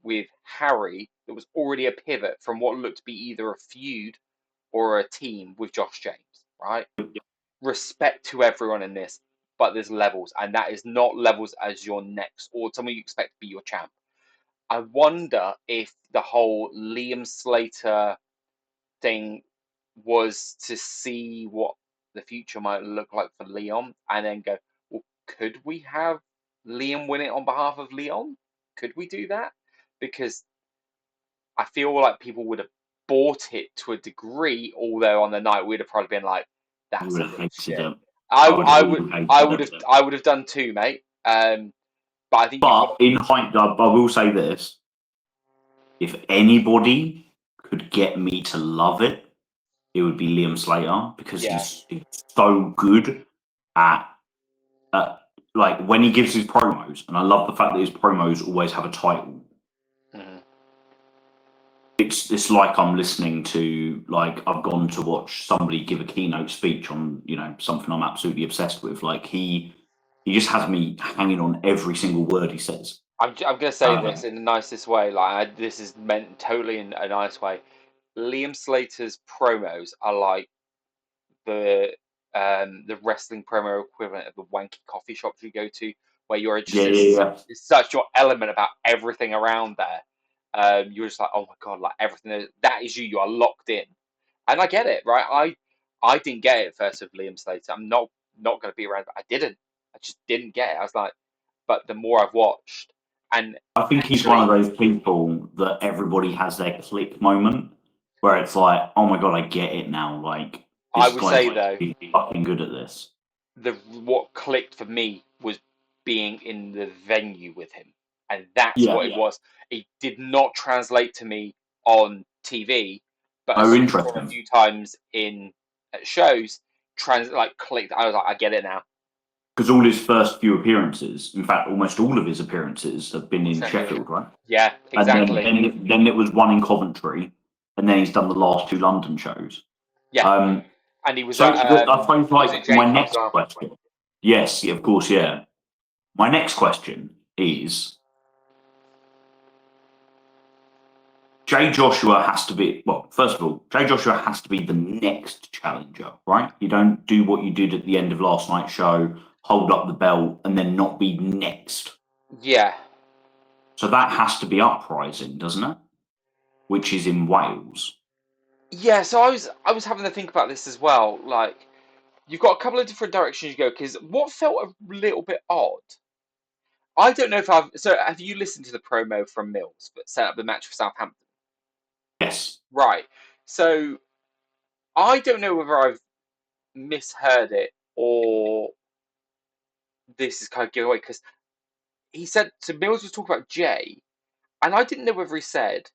with Harry that was already a pivot from what looked to be either a feud or a team with Josh James, right? Respect to everyone in this, but there's levels, and that is not levels as your next or someone you expect to be your champ. I wonder if the whole Liam Slater thing was to see what the future might look like for Leon, and then go, well, could we have Liam win it on behalf of Leon? Could we do that? Because I feel like people would have bought it to a degree, although on the night we'd have probably been like, "That's a bit shit." I would have done too, mate. But I think. But in hindsight, I will say this: if anybody could get me to love it, it would be Liam Slater, because he's so good at like when he gives his promos, and I love the fact that his promos always have a title. It's like I'm listening to, like, I've gone to watch somebody give a keynote speech on, something I'm absolutely obsessed with. Like he just has me hanging on every single word he says. I'm going to say this in the nicest way. Like this is meant totally in a nice way. Liam Slater's promos are like the wrestling promo equivalent of the wanky coffee shops you go to, where you're just it's such your element about everything around there. You're just like, oh my god, like everything that is you. You are locked in, and I get it, right? I didn't get it first with Liam Slater. I'm not going to be around, but I didn't. I just didn't get it. I was like, but the more I've watched, and I think he's one of those people that everybody has their click moment where it's like, oh my god, I get it now. Like, I this would guy's say though, fucking good at this. what clicked for me was being in the venue with him, and that's Yeah, what it was. It did not translate to me on TV, but Oh, as soon as I saw it a interesting. few times in shows, clicked. I was like, I get it now. Because all his first few appearances, in fact, almost all of his appearances have been in Sheffield, right? Yeah, And exactly. then it was one in Coventry, and then he's done the last 2 London shows. Yeah, and he was So at, I suppose, was it like, J my Pub as next well? question. Yes, yeah, of course, yeah. My next question is, Jay Joshua has to be, well, first of all, Jay Joshua has to be the next challenger, right? You don't do what you did at the end of last night's show, hold up the belt, and then not be next. Yeah. So that has to be Uprising, doesn't it? Which is in Wales. Yeah, so I was having to think about this as well. Like, you've got a couple of different directions you go, because what felt a little bit odd. I don't know if I've. So, have you listened to the promo from Mills that set up the match for Southampton? Yes. Right. So, I don't know whether I've misheard it or this is kind of giveaway, because he said, so Mills was talking about Jay, and I didn't know whether he said,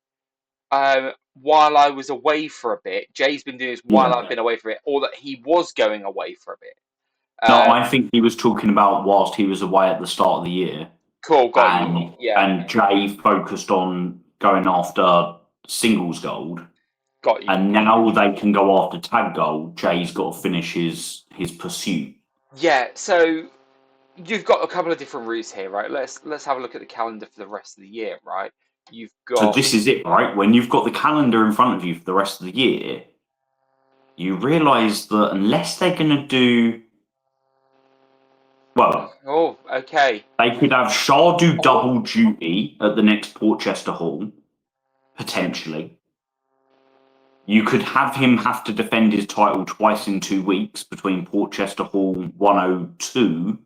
while I was away for a bit, Jay's been doing this while I've been away for a bit, or that he was going away for a bit. No, I think he was talking about whilst he was away at the start of the year. Cool, got you. Yeah. And Jay focused on going after singles gold. Got you. And now they can go after tag gold. Jay's got to finish his pursuit. Yeah, so you've got a couple of different routes here, right? Let's have a look at the calendar for the rest of the year, right? You've got. So this is it, right? When you've got the calendar in front of you for the rest of the year, you realise that unless they're going to do, well, Oh, okay. they could have Shah do double duty at the next Portchester Hall, potentially. You could have him have to defend his title twice in 2 weeks between Portchester Hall 102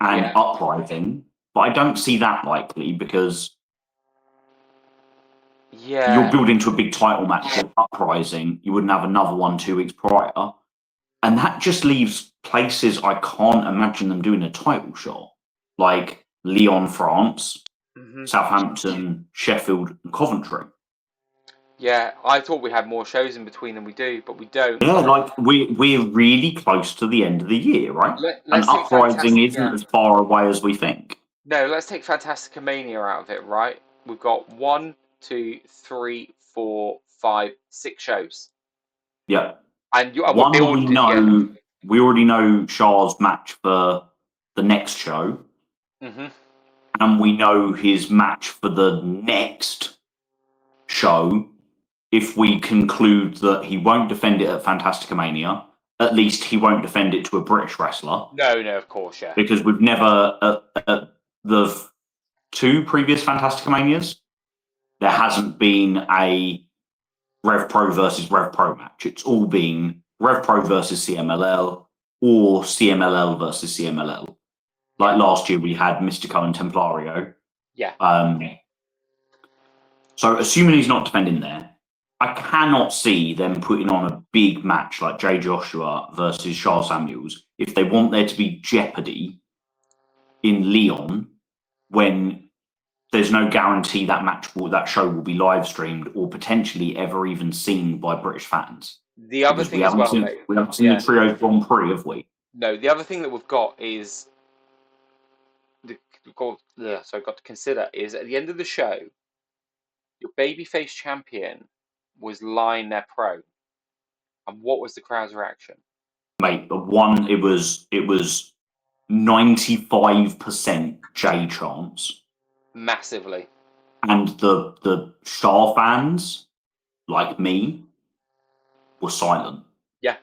and Uprising, but I don't see that likely because you're building to a big title match for Uprising. You wouldn't have another one 2 weeks prior. And that just leaves places I can't imagine them doing a title shot, like Lyon, France, Southampton, Sheffield, and Coventry. Yeah, I thought we had more shows in between than we do, but we don't. Yeah, like we're really close to the end of the year, right? And Uprising isn't as far away as we think. No, let's take Fantastica Mania out of it, right? We've got 1, 2, 3, 4, 5, 6 shows. Yeah. And we already know Shah's match for the next show. And we know his match for the next show. If we conclude that he won't defend it at Fantastica Mania, at least he won't defend it to a British wrestler. No, of course, yeah. Because we've never, at the 2 previous Fantastica Manias, there hasn't been a Rev Pro versus Rev Pro match. It's all been Rev Pro versus CMLL or CMLL versus CMLL. Like last year, we had Mystico and Templario. Yeah. So assuming he's not defending there, I cannot see them putting on a big match like Jay Joshua versus Shah Samuels if they want there to be jeopardy in Lyon when there's no guarantee that show will be live streamed or potentially ever even seen by British fans. The other thing as well, we haven't seen the Trios Grand Prix, have we? No, the other thing that we've got is got to consider is at the end of the show, your babyface champion was lying there prone. And what was the crowd's reaction? Mate, it was 95% Jay chants. Massively. And the Shah fans, like me, were silent. Yeah.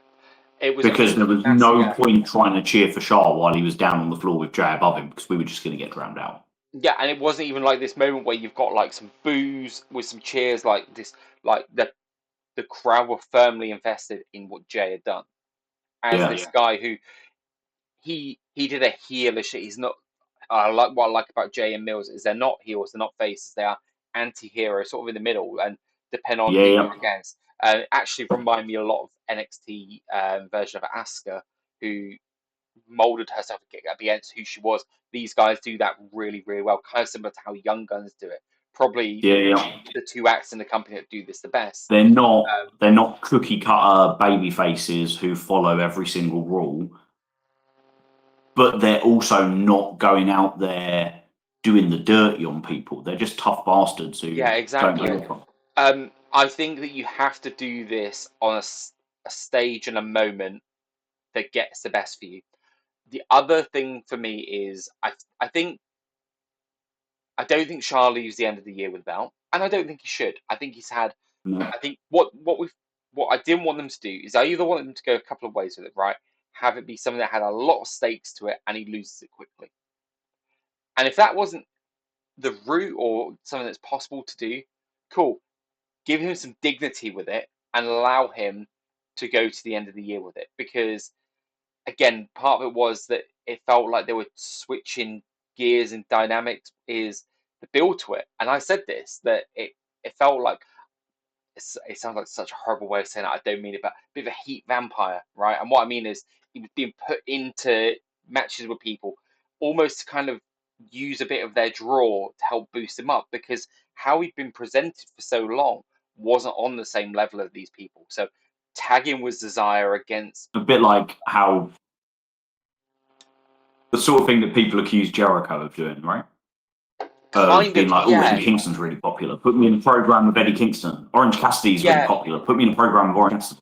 It was because there was no point trying to cheer for Shah while he was down on the floor with Jay above him because we were just going to get drowned out. Yeah, and it wasn't even like this moment where you've got like some boos with some cheers like this, like the crowd were firmly invested in what Jay had done. As this guy who he did a heelish. He's not. what I like about Jay and Mills is they're not heels, they're not faces, they are anti-heroes, sort of in the middle, and depend on who you're against. Actually remind me a lot of NXT version of Asuka, who molded herself against who she was. These guys do that really, really well, kind of similar to how Young Guns do it. Probably the two acts in the company that do this the best. They're not cookie cutter baby faces who follow every single rule, but they're also not going out there doing the dirty on people. They're just tough bastards who exactly. don't give a I think that you have to do this on a stage and a moment that gets the best for you. The other thing for me is I don't think Shah leaves the end of the year with a belt, and I don't think he should. I think he's had. I think what I didn't want them to do is I either wanted them to go a couple of ways with it, right? Have it be something that had a lot of stakes to it, and he loses it quickly. And if that wasn't the route or something that's possible to do, cool. Give him some dignity with it and allow him to go to the end of the year with it. Because, again, part of it was that it felt like they were switching gears and dynamics is the build to it. And I said this, that it felt like, it sounds like such a horrible way of saying it, I don't mean it, but a bit of a heat vampire, right? And what I mean is he was being put into matches with people almost to kind of use a bit of their draw to help boost him up, because how he'd been presented for so long wasn't on the same level as these people. So tagging was desire against a bit like how the sort of thing that people accuse Jericho of doing, right? Being like, oh, Eddie Kingston's really popular. Put me in a program with Eddie Kingston. Orange Cassidy's really popular. Put me in a program with Orange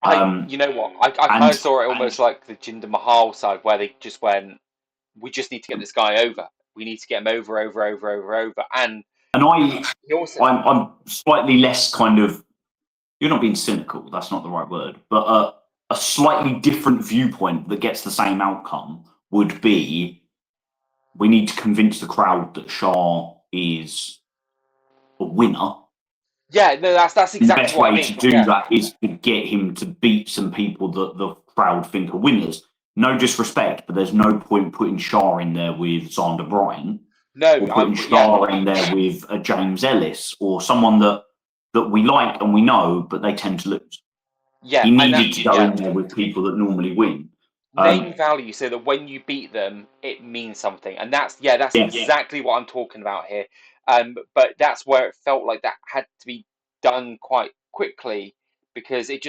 Cassidy. You know what? I kind of saw it almost like the Jinder Mahal side, where they just went, we just need to get this guy over. We need to get him over. And I'm slightly less kind of, you're not being cynical, that's not the right word, but a slightly different viewpoint that gets the same outcome would be, we need to convince the crowd that Shah is a winner. Yeah, no, that's exactly the best what way I mean. to do that is to get him to beat some people that the crowd think are winners. No disrespect, but there's no point putting Shah in there with Xander Bryan. No, or putting Shah in there with a James Ellis or someone that we like and we know, but they tend to lose. Yeah, he needed to go in there with people that normally win. Name value, so that when you beat them, it means something, and that's exactly what I'm talking about here. But that's where it felt like that had to be done quite quickly, because it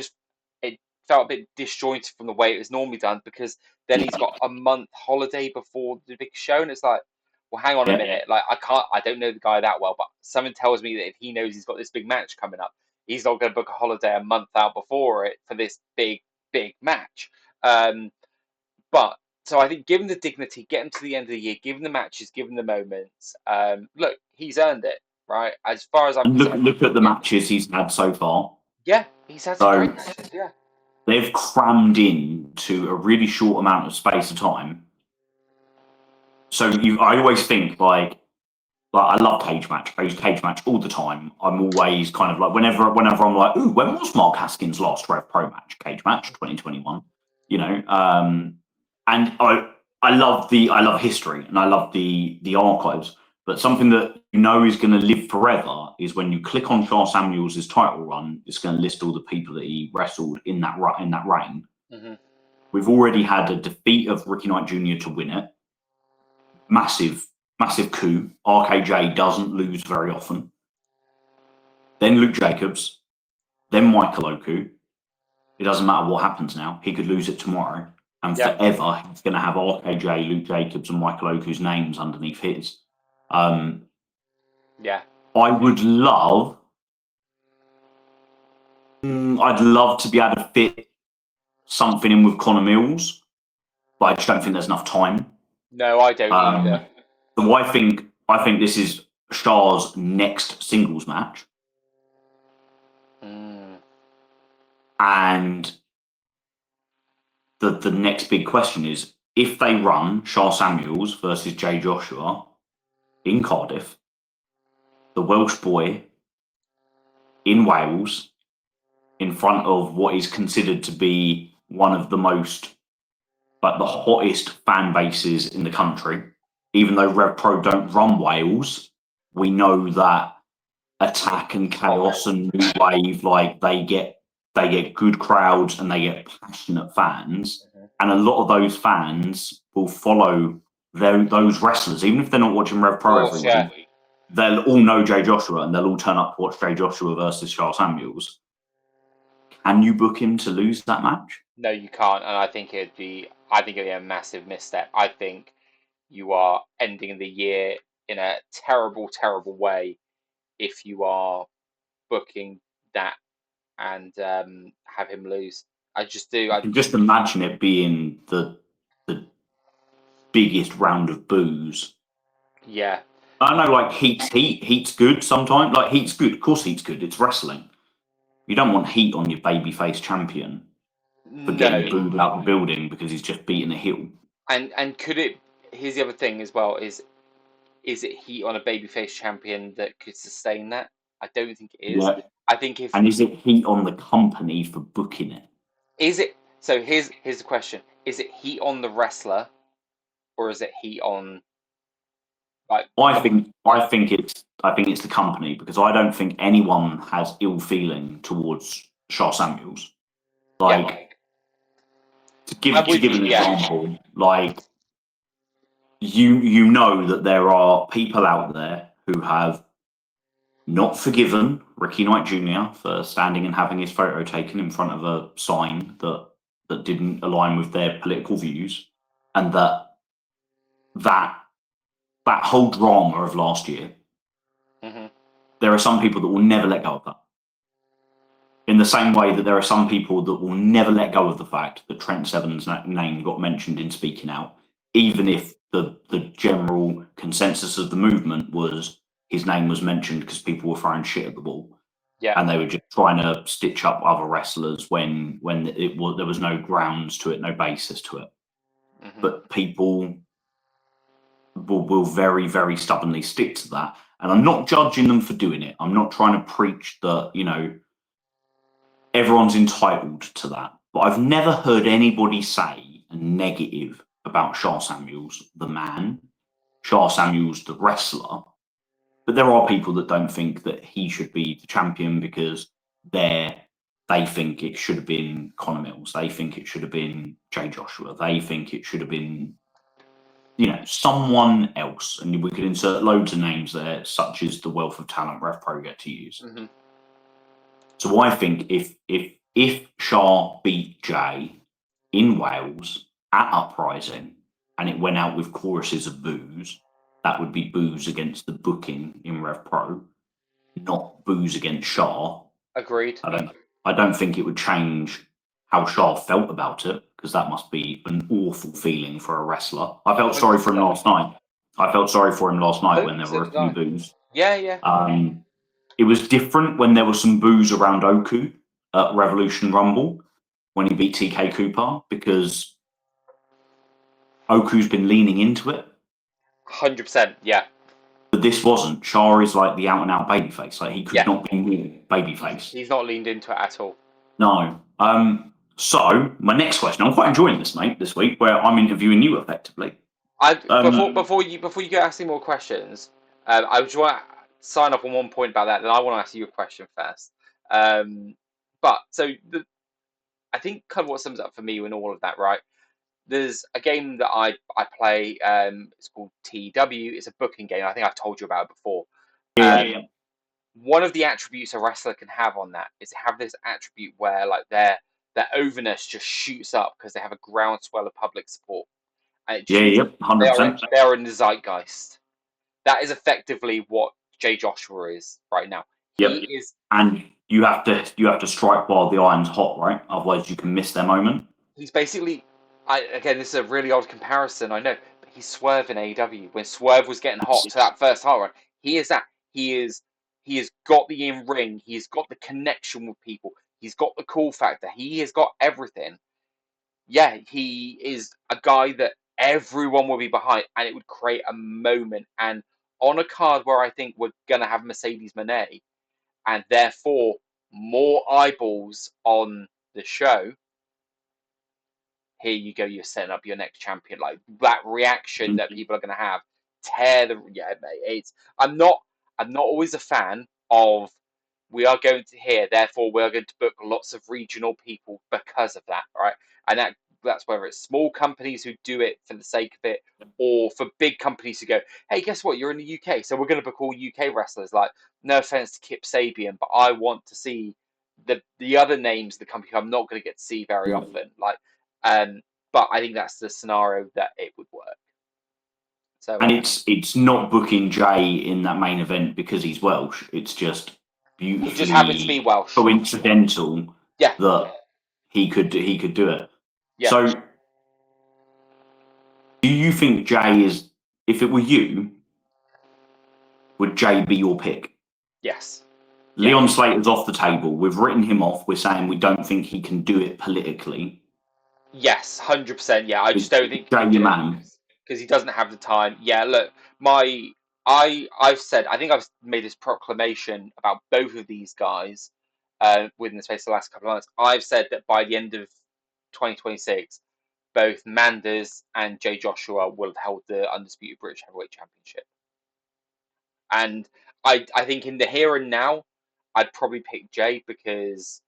felt a bit disjointed from the way it was normally done. Because then he's got a month holiday before the big show, and it's like, well, hang on a minute, like I don't know the guy that well, but something tells me that if he knows he's got this big match coming up, he's not going to book a holiday a month out before it for this big match. But so I think, given the dignity, get him to the end of the year, given the matches, given the moments, look, he's earned it, right? As far as I'm concerned. Look at the matches he's had so far. Yeah, he's had some great matches, yeah. They've crammed in to a really short amount of space of time. So I always think like I love cage match. I use cage match all the time. I'm always kind of like, whenever I'm like, ooh, when was Mark Haskins' last Rev Pro match? Cage match 2021. You know, and I love history and I love the archives. But something that you know is going to live forever is when you click on Sha Samuels' title run, it's going to list all the people that he wrestled in that reign. Mm-hmm. We've already had a defeat of Ricky Knight Jr. to win it. Massive coup. RKJ doesn't lose very often. Then Luke Jacobs. Then Michael Oku. It doesn't matter what happens now. He could lose it tomorrow. And forever, he's going to have RKJ, Luke Jacobs, and Michael Oku's names underneath his. I would love... I'd love to be able to fit something in with Connor Mills, but I just don't think there's enough time. No, I don't either. So I think this is Shah's next singles match. And the next big question is, if they run Sha Samuels versus Jay Joshua in Cardiff, the Welsh boy in Wales, in front of what is considered to be one of the most, like, the hottest fan bases in the country, even though Rev Pro don't run Wales, we know that Attack and Chaos and New Wave, like they get good crowds and they get passionate fans, and a lot of those fans will follow those wrestlers, even if they're not watching Rev Pro every week. They'll all know Jay Joshua and they'll all turn up to watch Jay Joshua versus Charles Samuels. Can you book him to lose that match? No, you can't, and I think it'd be a massive misstep. I think you are ending the year in a terrible, terrible way if you are booking that and have him lose. I just do. I can just imagine it being the biggest round of boos. Yeah. I know, like Heat's good sometimes. Like Heat's good, of course Heat's good. It's wrestling. You don't want Heat on your babyface champion for getting booed out the building because he's just beating a heel. And could it? Here's the other thing as well: is it Heat on a babyface champion that could sustain that? I don't think it is. Yeah. I think if is it Heat on the company for booking it? Is it? So here's the question: is it Heat on the wrestler, or is it Heat on? Like, I think it's the company, because I don't think anyone has ill feeling towards Charles Samuels. Like, to give an example, like you know that there are people out there who have not forgiven Ricky Knight Jr. for standing and having his photo taken in front of a sign that didn't align with their political views, and that whole drama of last year. Mm-hmm. There are some people that will never let go of that. In the same way that there are some people that will never let go of the fact that Trent Seven's name got mentioned in Speaking Out, even if the general consensus of the movement was his name was mentioned because people were throwing shit at the wall. Yeah. And they were just trying to stitch up other wrestlers when there was no grounds to it, no basis to it. Mm-hmm. But people will very, very stubbornly stick to that. And I'm not judging them for doing it. I'm not trying to preach that, everyone's entitled to that. But I've never heard anybody say a negative about Charles Samuels, the man, Charles Samuels, the wrestler. But there are people that don't think that he should be the champion because they think it should have been Conor Mills. They think it should have been Jay Joshua. They think it should have been, someone else. And we could insert loads of names there, such as the wealth of talent Rev Pro get to use. Mm-hmm. So I think if Shah beat Jay in Wales at Uprising and it went out with choruses of boos, that would be boos against the booking in Rev Pro, not boos against Shah. Agreed. I don't think it would change how Shah felt about it, because that must be an awful feeling for a wrestler. I felt sorry for him last night. When there were a few boos. Yeah. It was different when there was some boos around Oku at Revolution Rumble when he beat TK Cooper, because Oku's been leaning into it. 100%, yeah. But this wasn't. Shah is like the out-and-out babyface. Like, he could not be more babyface. He's not leaned into it at all. No. So, my next question, I'm quite enjoying this, mate, this week, where I'm interviewing you effectively. Before you go asking more questions, I just want to sign off on one point about that, then I want to ask you a question first. I think kind of what sums up for me in all of that, right? There's a game that I play. It's called TW. It's a booking game. I think I've told you about it before. Yeah. One of the attributes a wrestler can have on that is to have this attribute where like their overness just shoots up because they have a groundswell of public support. And 100%. They are in the zeitgeist. That is effectively what Jay Joshua is right now. He is, and you have to strike while the iron's hot, right? Otherwise, you can miss their moment. He's basically, again, this is a really odd comparison, I know, but he's Swerve in AEW when Swerve was getting hot to that first hot run. He is that. He has got the in ring. He's got the connection with people. He's got the cool factor. He has got everything. Yeah, he is a guy that everyone will be behind, and it would create a moment. And on a card where I think we're gonna have Mercedes Moné, and therefore more eyeballs on the show, here you go, you're setting up your next champion. Like, that reaction that people are going to have tear the mate. I'm not always a fan of we are going to here, therefore we're going to book lots of regional people because of that, right? And that's whether it's small companies who do it for the sake of it, or for big companies who go, hey, guess what? You're in the UK, so we're going to book all UK wrestlers. Like, no offense to Kip Sabian, but I want to see the other names of the company I'm not going to get to see very often. Like, but I think that's the scenario that it would work. So, and it's not booking Jay in that main event because he's Welsh. It's just beautifully he just happens to be Welsh. coincidental that he could do it. Yeah. So, do you think Jay is? If it were you, would Jay be your pick? Yes. Leon Slater's off the table. We've written him off. We're saying we don't think he can do it politically. Yes, 100%. Yeah, I just don't think Jay your man because he doesn't have the time. Yeah, look, I've said, I think I've made this proclamation about both of these guys within the space of the last couple of months. I've said that by the end of 2026, both Manders and Jay Joshua will have held the undisputed British Heavyweight Championship. And I think in the here and now, I'd probably pick Jay because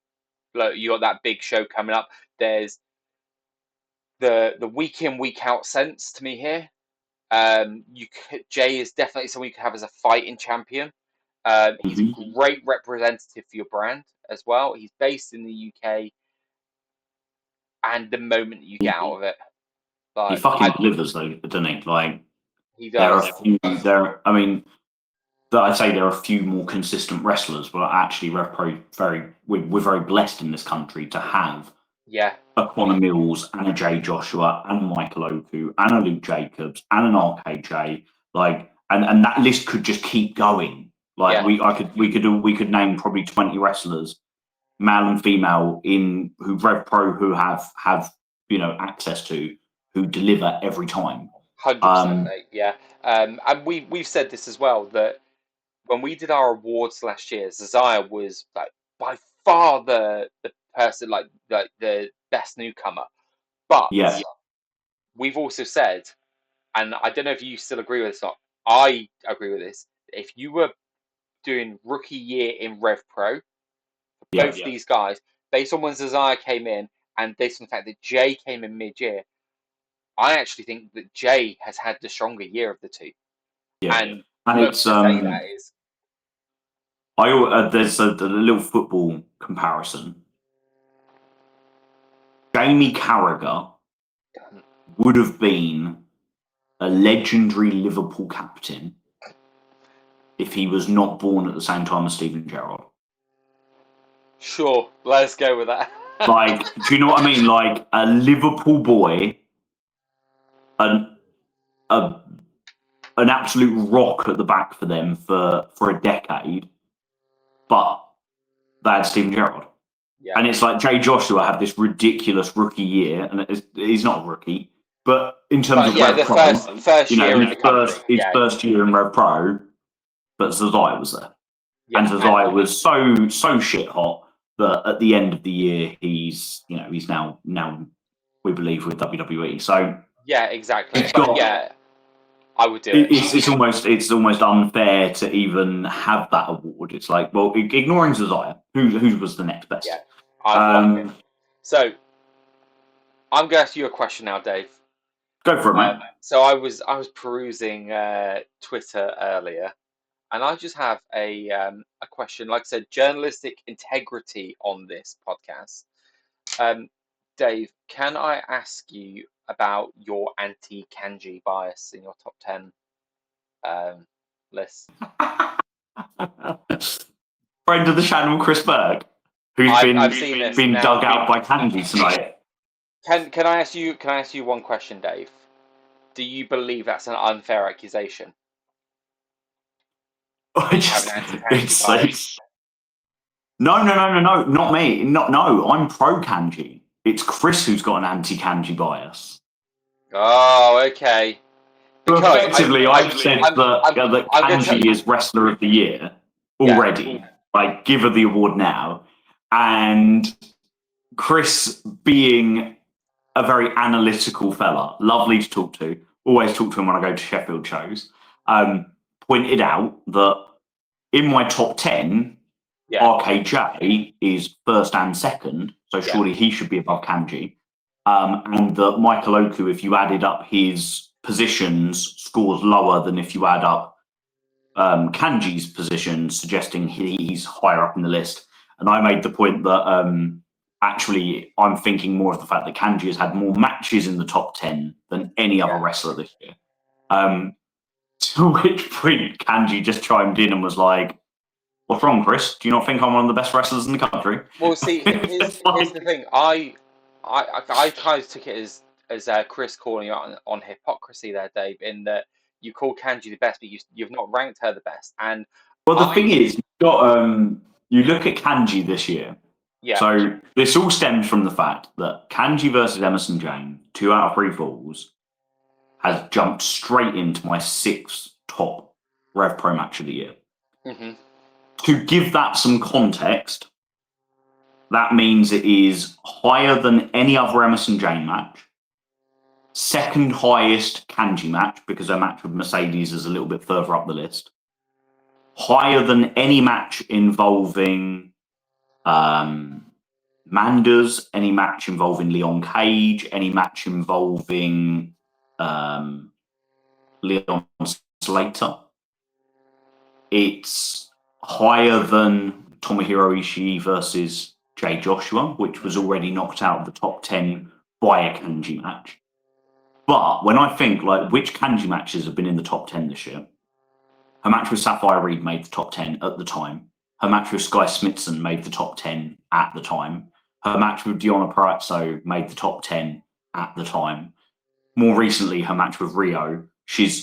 look, you got that big show coming up. There's the week in, week out sense to me here. Jay is definitely someone you could have as a fighting champion. He's a great representative for your brand as well. He's based in the UK, and the moment that you get out of it, like, he fucking delivers, though, doesn't he? Like, he does. I mean, I'd say there are a few more consistent wrestlers, but actually, we're very blessed in this country to have a Conor Mills and a Jay Joshua and a Michael Oku and a Luke Jacobs and an RKJ, like, and that list could just keep going. Like, we could name probably 20 wrestlers, male and female, who Rev Pro who have access to, who deliver every time. 100%, mate. Yeah. And we've said this as well, that when we did our awards last year, Zazaya was like by far the person, like the best newcomer. But we've also said, and I don't know if you still agree with this or not, I agree with this. If you were doing rookie year in Rev Pro, both these guys, based on when Zazaya came in and based on the fact that Jay came in mid-year, I actually think that Jay has had the stronger year of the two. And it's that is. There's a little football comparison. Jamie Carragher would have been a legendary Liverpool captain if he was not born at the same time as Steven Gerrard. Sure, let's go with that. Like, do you know what I mean? Like, a Liverpool boy, an absolute rock at the back for them for a decade, but they had Steven Gerrard. Yeah. And it's like Jay Joshua had this ridiculous rookie year, and he's not a rookie, but in terms of Rev Pro, first year in the his first year in Rev Pro, but Zazaya was there. Yeah, and Zazaya was so shit hot that at the end of the year he's now we believe with WWE. So yeah, exactly. I would do it. It's almost unfair to even have that award. It's like, well, ignoring Zazaya, who was the next best? Yeah, I like him. So I'm going to ask you a question now, Dave. Go for it, mate. So I was perusing Twitter earlier, and I just have a question. Like I said, journalistic integrity on this podcast. Dave, can I ask you about your anti-Kanji bias in your top 10 list? Friend of the channel, Chris Berg, who's been dug out by Kanji tonight. Can I ask you one question, Dave? Do you believe that's an unfair accusation? No, not me. No, I'm pro Kanji. It's Chris who's got an anti-Kanji bias. Oh, okay. Because effectively, I've said that Kanji is Wrestler of the Year already. Yeah. Like, give her the award now. And Chris, being a very analytical fella, lovely to talk to, always talk to him when I go to Sheffield shows. pointed out that in my top 10, RKJ is first and second, so surely he should be above Kanji. And that Michael Oku, if you added up his positions, scores lower than if you add up Kanji's positions, suggesting he's higher up in the list. And I made the point that actually I'm thinking more of the fact that Kanji has had more matches in the top 10 than any other wrestler this year. To which point Kanji just chimed in and was like, "What's wrong, Chris? Do you not think I'm one of the best wrestlers in the country?" Well, see, here's the thing. I kind of took it as Chris calling you out on hypocrisy there, Dave, in that you call Kanji the best, but you've not ranked her the best. And well, the thing is, you've got you look at Kanji this year. Yeah. So this all stems from the fact that Kanji versus Emerson Jane, 2 out of 3 falls, has jumped straight into my 6th top Rev Pro match of the year. Mm-hmm. To give that some context, that means it is higher than any other Emerson Jane match, second highest Kanji match, because her match with Mercedes is a little bit further up the list, higher than any match involving Manders, any match involving Leon Cage, any match involving Leon Slater. It's higher than Tomohiro Ishii versus Jay Joshua, which was already knocked out of the top 10 by a Kanji match. But when I think, like, which Kanji matches have been in the top 10 this year, her match with Sapphire Reed made the top 10 at the time. Her match with Sky Smithson made the top 10 at the time. Her match with Diona Perazzo made the top 10 at the time. More recently, her match with Rio,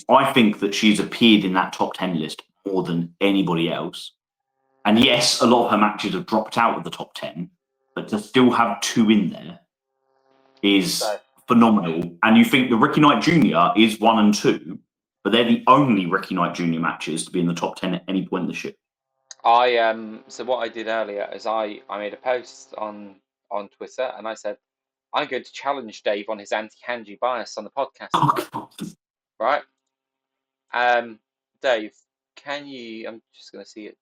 I think that she's appeared in that top 10 list more than anybody else. And yes, a lot of her matches have dropped out of the top 10, but to still have 2 in there is phenomenal. And you think the Ricky Knight Jr. is 1 and 2, but they're the only Ricky Knight Jr. matches to be in the top 10 at any point this year. So what I did earlier is I made a post on Twitter and I said, I'm going to challenge Dave on his anti-Kanji bias on the podcast. Right? Dave, can you, I'm just going to see it.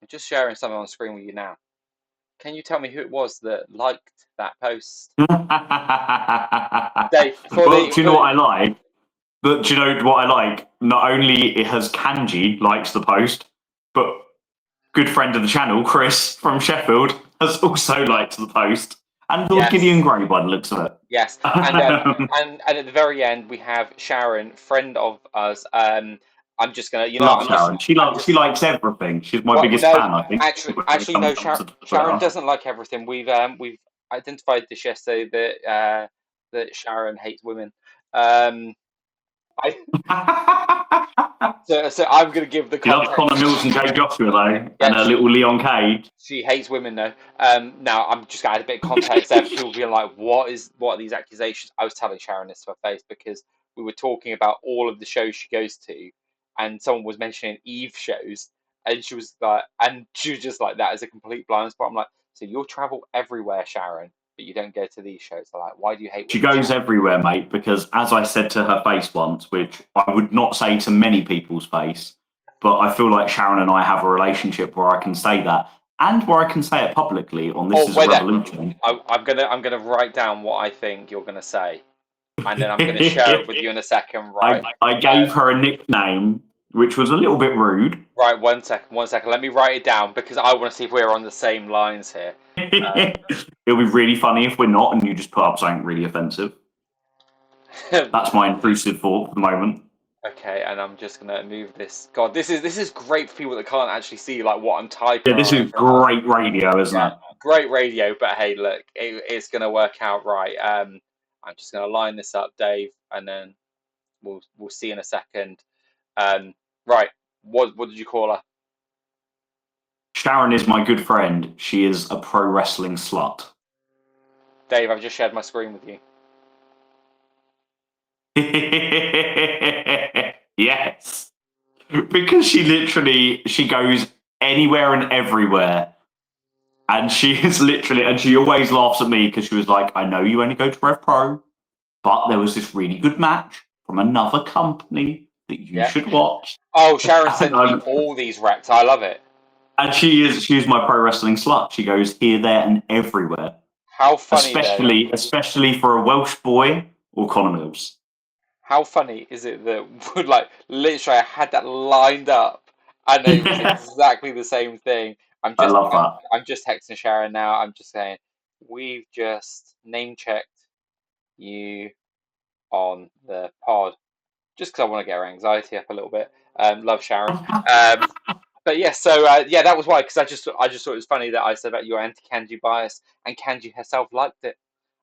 I'm just sharing something on screen with you now. Can you tell me who it was that liked that post? Dave, do you know what I like? But do you know what I like? Not only it has Kanji likes the post, but good friend of the channel, Chris from Sheffield, has also liked the post. And Lord Gideon Gray, by the looks of it. Yes. And at the very end, we have Sharon, friend of us. I'm just going to, love Sharon. She likes everything. She's my biggest fan, I think. Actually, no, Sharon doesn't like everything. We've identified this yesterday that Sharon hates women. So I'm going to give the context. She loves Connor Mills and Jay Joshua, though, and a little Leon Cage. She hates women, though. Now, I'm just going to add a bit of context there. People being like, what are these accusations? I was telling Sharon this to her face because we were talking about all of the shows she goes to, and someone was mentioning Eve shows, and she was just like, that is a complete blind spot. I'm like, so you'll travel everywhere, Sharon, but you don't go to these shows. So like, why do you hate women? She goes everywhere, mate, because as I said to her face once, which I would not say to many people's face, but I feel like Sharon and I have a relationship where I can say that, and where I can say it publicly on This Is a Revolution. I'm gonna write down what I think you're gonna say, and then I'm gonna share it with you in a second. Right? I gave her a nickname, which was a little bit rude. Right, one second. Let me write it down because I want to see if we're on the same lines here. It'll be really funny if we're not, and you just put up something really offensive. That's my intrusive thought for the moment. Okay, and I'm just gonna move this. God, this is great for people that can't actually see like what I'm typing. Yeah, this is great radio, isn't it? Great radio, but hey, look, it's gonna work out right. I'm just gonna line this up, Dave, and then we'll see in a second. Right, what did you call her? Sharon is my good friend. She is a pro wrestling slut. Dave, I've just shared my screen with you. Yes. Because she goes anywhere and everywhere. And she always laughs at me because she was like, I know you only go to Rev Pro, but there was this really good match from another company that you should watch. Oh, Sharon sends me all these recs. I love it. And she's my pro wrestling slut. She goes here, there, and everywhere. How funny, though. Especially for a Welsh boy or Connor Mills. How funny is it that, like, literally I had that lined up and it was exactly the same thing. I love that. I'm just texting Sharon now. I'm just saying, we've just name checked you on the pod, just because I want to get her anxiety up a little bit. Love Sharon. But yeah, so yeah, that was why, because I just thought it was funny that I said about your anti-Kanji bias, and Kanji herself liked it.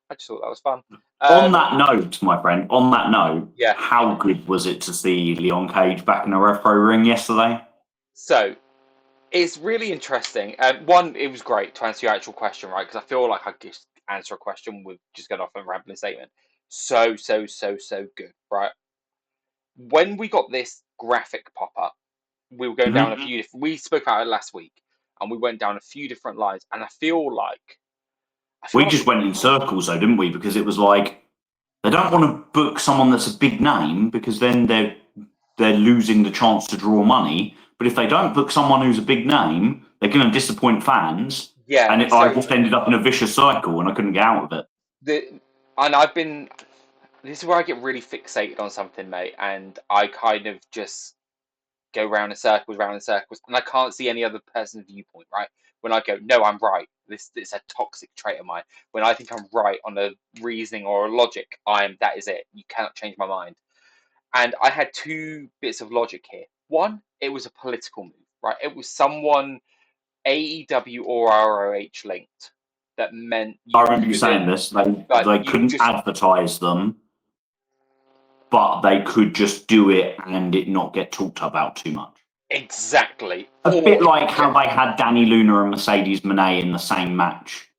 I just thought that was fun. On that note, my friend, yeah. How good was it to see Leon Cage back in the Rev Pro ring yesterday? So, it's really interesting. One, it was great to answer your actual question, right? Because I feel like I just answer a question with just going off a rambling statement. So good, right? When we got this graphic pop up, we were going down a few. We spoke about it last week, and we went down a few different lines. And I feel like we just went in circles, though, didn't we? Because it was like they don't want to book someone that's a big name because then they're losing the chance to draw money. But if they don't book someone who's a big name, they're going to disappoint fans. Yeah, and I just ended up in a vicious cycle, and I couldn't get out of it. This is where I get really fixated on something, mate, and I kind of just go round in circles, and I can't see any other person's viewpoint, right? When I go, no, I'm right. This is a toxic trait of mine. When I think I'm right on a reasoning or a logic, that is it. You cannot change my mind. And I had two bits of logic here. One, it was a political move, right? It was someone AEW or ROH linked that meant I remember you saying this. They couldn't advertise them, but they could just do it and it not get talked about too much. Exactly. A bit like how they had Danny Luna and Mercedes Moné in the same match.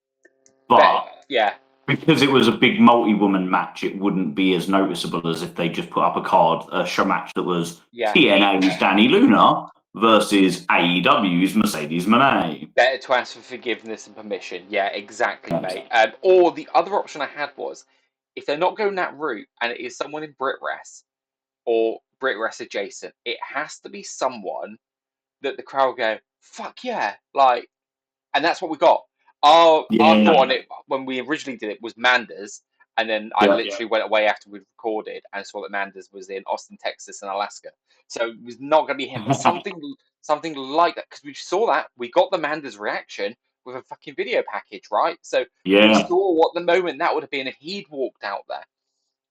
But yeah, because it was a big multi-woman match, it wouldn't be as noticeable as if they just put up a show match that was TNA's Danny Luna versus AEW's Mercedes Moné. Better to ask for forgiveness and permission. Yeah, exactly, mate. Or the other option I had was, if they're not going that route and it is someone in BritWres or BritWres adjacent, it has to be someone that the crowd go, fuck yeah, like, and that's what we got. Our thought on it when we originally did it was Manders, and then I literally went away after we recorded and saw that Manders was in Austin, Texas, and Alaska. So it was not going to be him, but something like that, because we saw that we got the Manders reaction with a fucking video package, right? So we saw what the moment that would have been if he'd walked out there.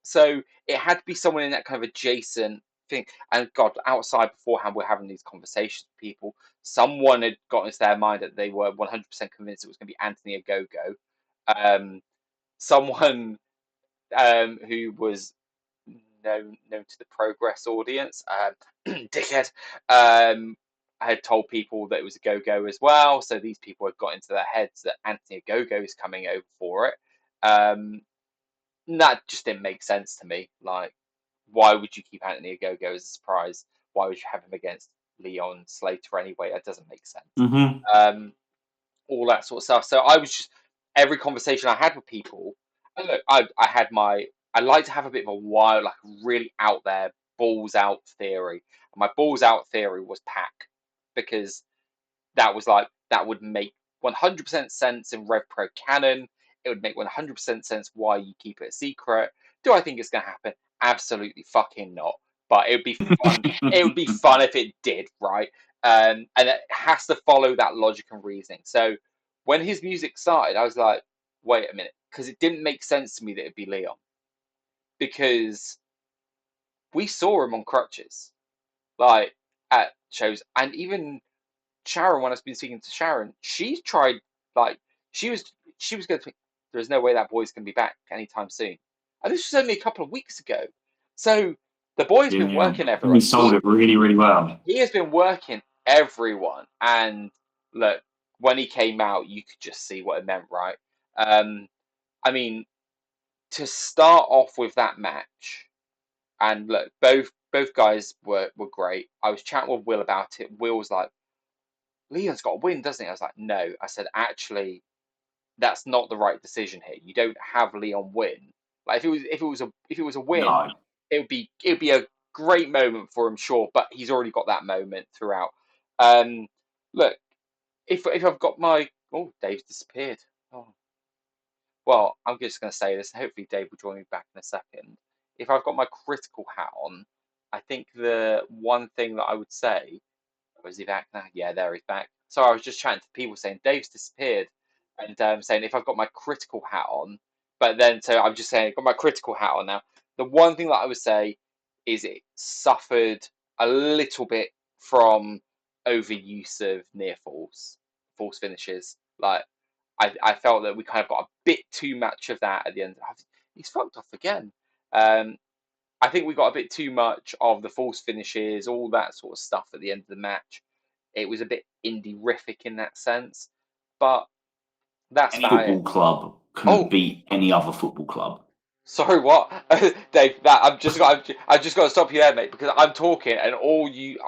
So it had to be someone in that kind of adjacent thing. And God, outside beforehand, we're having these conversations with people. Someone had got into their mind that they were 100% convinced it was going to be Anthony Ogogo. Someone who was known to the Progress audience, dickhead, had told people that it was Ogogo as well. So these people had got into their heads that Anthony Ogogo is coming over for it. That just didn't make sense to me. Like, why would you keep Anthony Ogogo as a surprise? Why would you have him against Leon Slater anyway? That doesn't make sense. All that sort of stuff. So I was just, every conversation I had with people, and look, I like to have a bit of a wild, like really out there, balls out theory. And my balls out theory was Pac, because that was like, that would make 100% sense in Rev Pro canon. It would make 100% sense why you keep it a secret. Do I think it's going to happen? Absolutely fucking not. But it would be fun. It would be fun if it did, right? And it has to follow that logic and reasoning. So when his music started, I was like, wait a minute, because it didn't make sense to me that it'd be Leon, because we saw him on crutches, like at shows, and even Sharon, when I've been speaking to Sharon, she's tried, like, she was going to think, there's no way that boy's going to be back anytime soon. And this was only a couple of weeks ago. So the boy's been working everyone. He sold it really, really well. He has been working everyone. And look, when he came out, you could just see what it meant, right? I mean, to start off with that match, and look, both guys were great. I was chatting with Will about it. Will was like, Leon's got to win, doesn't he? I was like, no. I said, actually, that's not the right decision here. You don't have Leon win. Like, if it was a win, no. it would be a great moment for him, sure, but he's already got that moment throughout. Look, if I've got my Dave's disappeared. Oh. Well, I'm just going to say this, and hopefully Dave will join me back in a second. If I've got my critical hat on, I think the one thing that I would say, is he back now? Yeah, there he's back. So I was just chatting to people saying Dave's disappeared, and saying if I've got my critical hat on, but then so I'm just saying I've got my critical hat on now. The one thing that I would say is it suffered a little bit from overuse of near false finishes. Like I felt that we kind of got a bit too much of that at the end. He's fucked off again. I think we got a bit too much of the false finishes, all that sort of stuff at the end of the match. It was a bit indie-rific in that sense, but that's Any football club can beat any other football club. Sorry, what, Dave? I've just got to stop you there, mate, because I'm talking and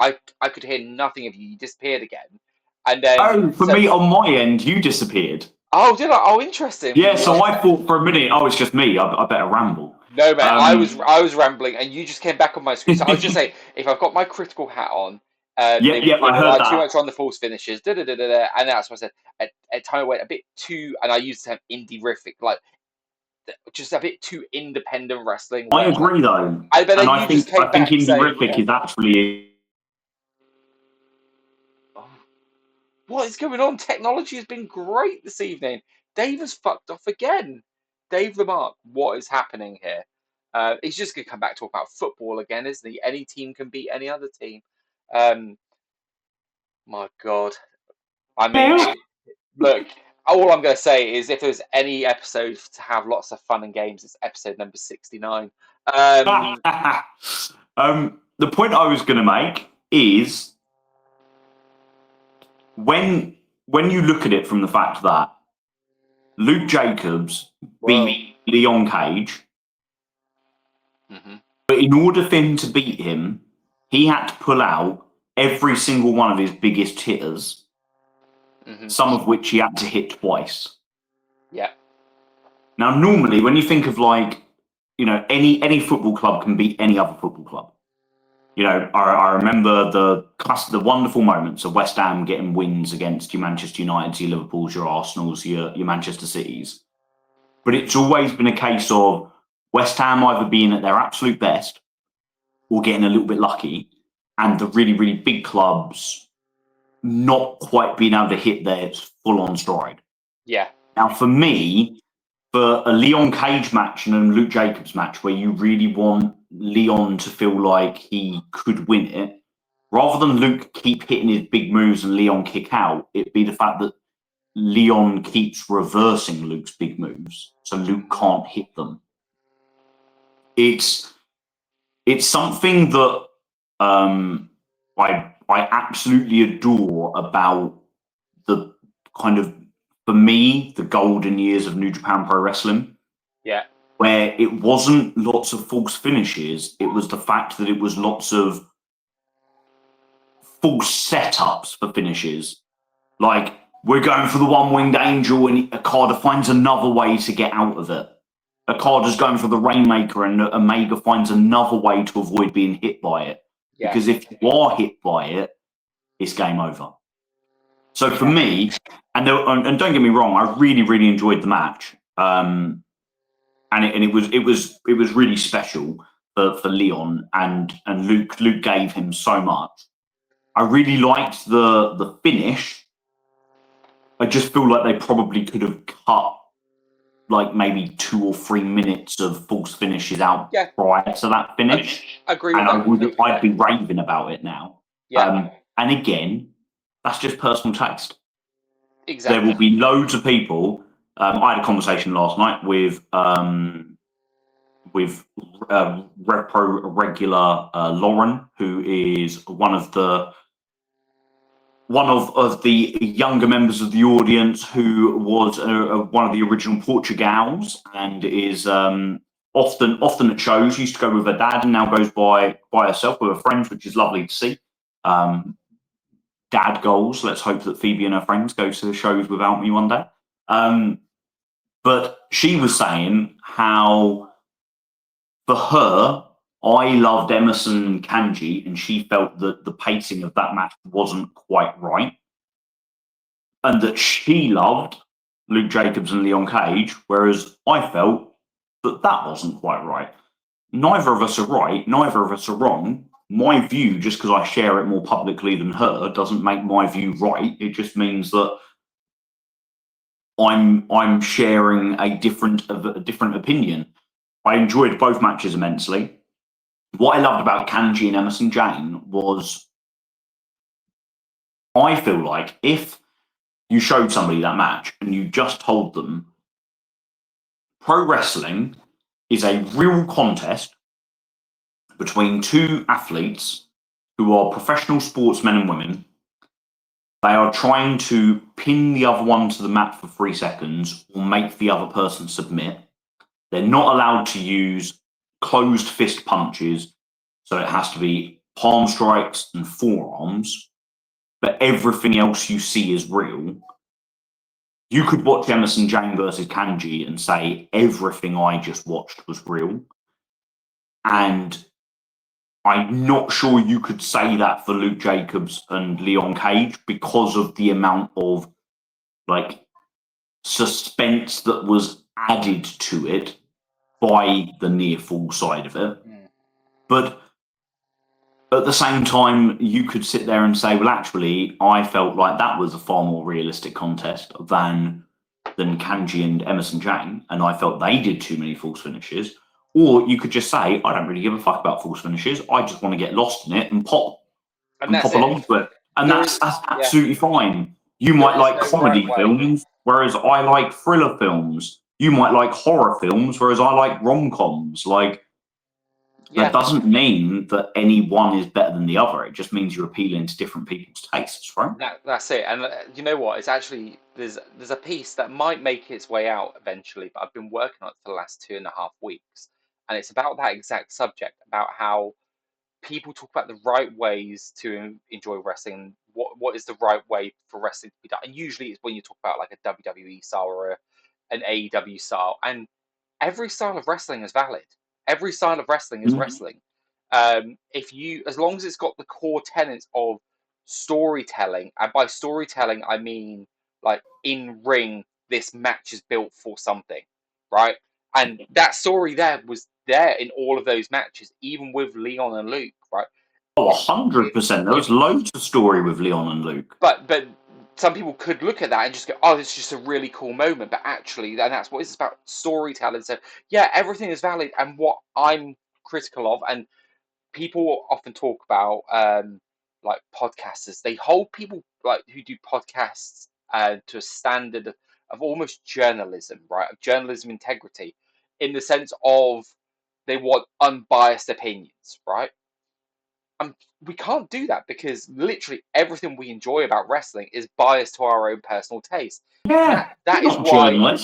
I could hear nothing of you. You disappeared again, and then for me on my end, you disappeared. Oh, did I? Oh, interesting. Yeah, so I thought for a minute, it's just me. I better ramble. No, mate, I was rambling, and you just came back on my screen. So I was just saying, if I've got my critical hat on, I heard that. Too much on the false finishes, and that's what I said. At time I went a bit too, and I used the term indie-rific, like just a bit too independent wrestling. I agree, though. I think indie-rific is actually. What is going on? Technology has been great this evening. Dave has fucked off again. Dave the Mark, what is happening here? He's just going to come back to talk about football again, isn't he? Any team can beat any other team. My God. I mean, look, all I'm going to say is if there's any episode to have lots of fun and games, it's episode number 69. The point I was going to make is when you look at it from the fact that Luke Jacobs beat Leon Cage, but in order for him to beat him, he had to pull out every single one of his biggest hitters, some of which he had to hit twice. Yeah. Now, normally, when you think of any football club can beat any other football club. I remember the wonderful moments of West Ham getting wins against your Manchester United, your Liverpools, your Arsenals, your Manchester Cities. But it's always been a case of West Ham either being at their absolute best or getting a little bit lucky, and the really, really big clubs not quite being able to hit their full-on stride. Yeah. Now, for me, for a Leon Cage match and a Luke Jacobs match where you really want Leon to feel like he could win it, rather than Luke keep hitting his big moves and Leon kick out, it'd be the fact that Leon keeps reversing Luke's big moves, so Luke can't hit them. It's something that I absolutely adore about the kind of, for me, the golden years of New Japan Pro Wrestling. Yeah. Where it wasn't lots of false finishes, it was the fact that it was lots of false setups for finishes. Like, we're going for the one-winged angel and Okada finds another way to get out of it. Okada's going for the Rainmaker and Omega finds another way to avoid being hit by it. Yeah. Because if you are hit by it, it's game over. So for me, and don't get me wrong, I really, really enjoyed the match. And it was really special for Leon and Luke. Luke gave him so much. I really liked the finish. I just feel like they probably could have cut like maybe 2 or 3 minutes of false finishes out prior to that finish. I agree with that. I'd be raving about it now. Yeah. And again, that's just personal taste. Exactly. There will be loads of people. I had a conversation last night with Repro regular Lauren, who is one of the younger members of the audience, who was one of the original Portugals and is often at shows. Used to go with her dad and now goes by herself with her friends, which is lovely to see. Dad goals. Let's hope that Phoebe and her friends go to the shows without me one day. But she was saying how, for her, I loved Emerson Kanji, and she felt that the pacing of that match wasn't quite right, and that she loved Luke Jacobs and Leon Cage, whereas I felt that that wasn't quite right. Neither of us are right. Neither of us are wrong. My view, just because I share it more publicly than her, doesn't make my view right. It just means that I'm sharing a different opinion. I enjoyed both matches immensely. What I loved about Kanji and Emerson Jane was, I feel like if you showed somebody that match and you just told them pro wrestling is a real contest between two athletes who are professional sportsmen and women. They are trying to pin the other one to the mat for 3 seconds or make the other person submit. They're not allowed to use closed fist punches, so it has to be palm strikes and forearms, but everything else you see is real. You could watch Emerson Jane versus Kanji and say everything I just watched was real. And I'm not sure you could say that for Luke Jacobs and Leon Cage because of the amount of like suspense that was added to it by the near fall side of it. But at the same time, you could sit there and say, well, actually, I felt like that was a far more realistic contest than Kanji and Emerson Jane, and I felt they did too many false finishes. Or you could just say, I don't really give a fuck about false finishes. I just want to get lost in it and pop along to it. And that's absolutely fine. You might like comedy films, whereas I like thriller films. You might like horror films, whereas I like rom-coms. Like, that doesn't mean that any one is better than the other. It just means you're appealing to different people's tastes, right? That's it. And you know what? It's actually there's a piece that might make its way out eventually, but I've been working on it for the last 2.5 weeks, and it's about that exact subject, about how people talk about the right ways to enjoy wrestling. What is the right way for wrestling to be done? And usually it's when you talk about like a WWE style or an AEW style, and every style of wrestling is valid. Every style of wrestling is wrestling. As long as it's got the core tenets of storytelling, and by storytelling I mean like in ring, this match is built for something, right? And that story there was there in all of those matches, even with Leon and Luke, right? Oh, 100%. There was loads of story with Leon and Luke. But some people could look at that and just go, oh, it's just a really cool moment. But actually, and that's what it's about, storytelling. So yeah, everything is valid. And what I'm critical of, and people often talk about like podcasters, they hold people like who do podcasts to a standard of almost journalism, right? Of journalism integrity, in the sense of they want unbiased opinions, right? We can't do that because literally everything we enjoy about wrestling is biased to our own personal taste. Yeah, that is why.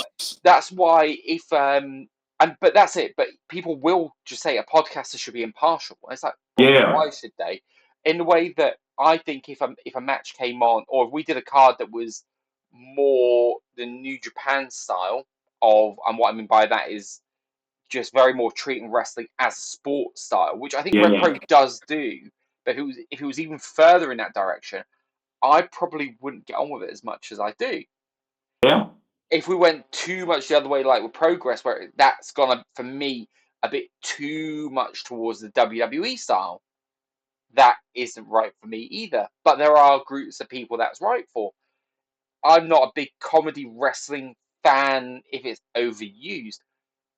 That's why if but that's it. But people will just say a podcaster should be impartial. And it's like, why should they? In the way that I think if a match came on, or if we did a card that was more the New Japan style of, and what I mean by that is just very more treating wrestling as a sport style, which I think RevPro does do. But if it was even further in that direction, I probably wouldn't get on with it as much as I do. Yeah. If we went too much the other way, like with Progress, where that's gone for me a bit too much towards the WWE style, that isn't right for me either. But there are groups of people that's right for. I'm not a big comedy wrestling fan if it's overused.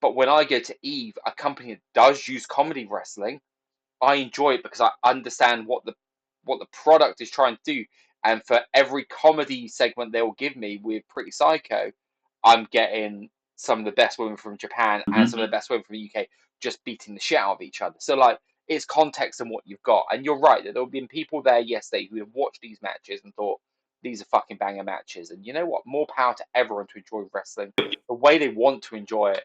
But when I go to Eve, a company that does use comedy wrestling, I enjoy it because I understand what the product is trying to do. And for every comedy segment they will give me with Pretty Psycho, I'm getting some of the best women from Japan and some of the best women from the UK just beating the shit out of each other. So like, it's context and what you've got. And you're right that there have been people there yesterday who have watched these matches and thought these are fucking banger matches. And you know what? More power to everyone to enjoy wrestling the way they want to enjoy it.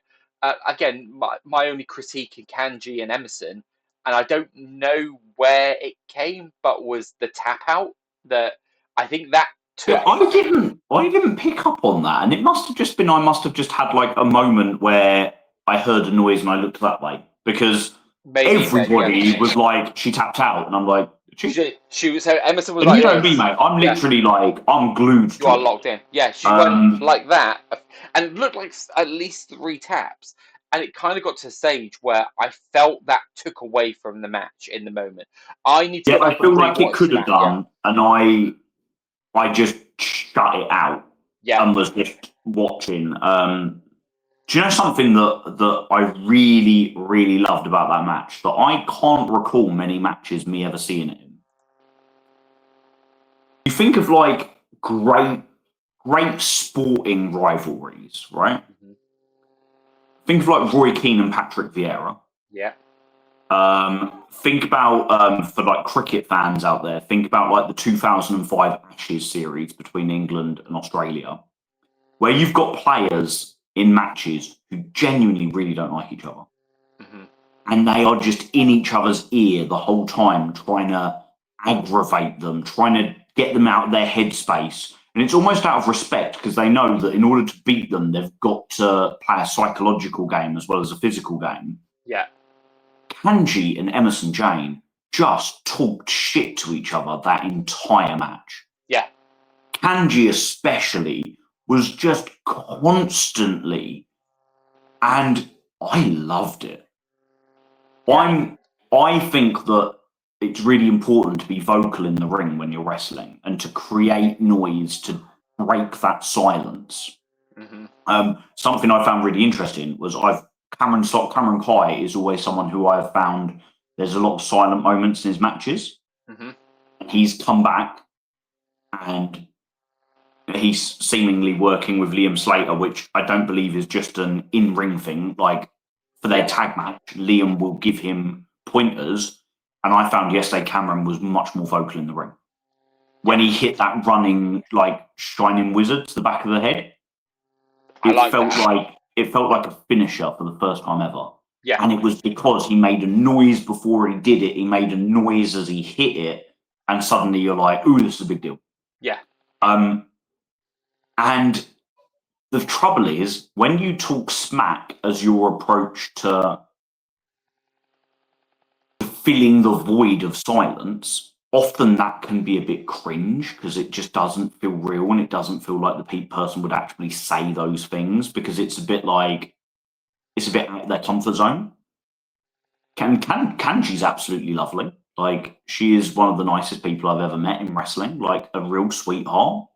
Again, my only critique in Kanji and Emerson, and I don't know where it came, but was the tap out that I think that took. Yeah, I didn't pick up on that, and it must have just been I must have just had like a moment where I heard a noise and I looked that way, because Maybe everybody was like, she tapped out, and I'm like, she was. So Emerson was and like, you know this. me, mate. I'm literally like, I'm glued You are to it. locked in. Yeah, she went like that, and it looked like at least 3 taps. And it kind of got to a stage where I felt that took away from the match in the moment. I need to Yeah, go back I feel and like it rewatch could have that. Yeah. done, and I just shut it out Yeah. and was just watching. Do you know something that I really, really loved about that match that I can't recall many matches me ever seeing it in? You think of like great sporting rivalries, right? Mhm. Think of like Roy Keane and Patrick Vieira. Yeah. Think about for like cricket fans out there. Think about like the 2005 Ashes series between England and Australia, where you've got players in matches who genuinely really don't like each other. Mhm. And they are just in each other's ear the whole time, trying to aggravate them, trying to get them out of their headspace. And it's almost out of respect because they know that in order to beat them, they've got to play a psychological game as well as a physical game. Yeah. Kanji and Emerson Jane just talked shit to each other that entire match. Yeah. Kanji especially was just constantly, and I loved it. Yeah. I think that it's really important to be vocal in the ring when you're wrestling and to create noise to break that silence. Mhm. Something I found really interesting was Cameron Kai is always someone who I've found there's a lot of silent moments in his matches. Mhm. He's come back and he's seemingly working with Liam Slater, which I don't believe is just an in-ring thing. Like for their tag match, Liam will give him pointers. And I found yesterday Cameron was much more vocal in the ring. When he hit that running like shining wizard to the back of the head, it felt like a finisher for the first time ever. Yeah. And it was because he made a noise before he did it. He made a noise as he hit it, and suddenly you're like, "Ooh, this is a big deal." Yeah. And the trouble is, when you talk smack as your approach to filling the void of silence, often that can be a bit cringe because it just doesn't feel real and it doesn't feel like the person would actually say those things because it's a bit like it's a bit out of their comfort zone. Kanji's absolutely lovely. Like she is one of the nicest people I've ever met in wrestling. Like a real sweetheart.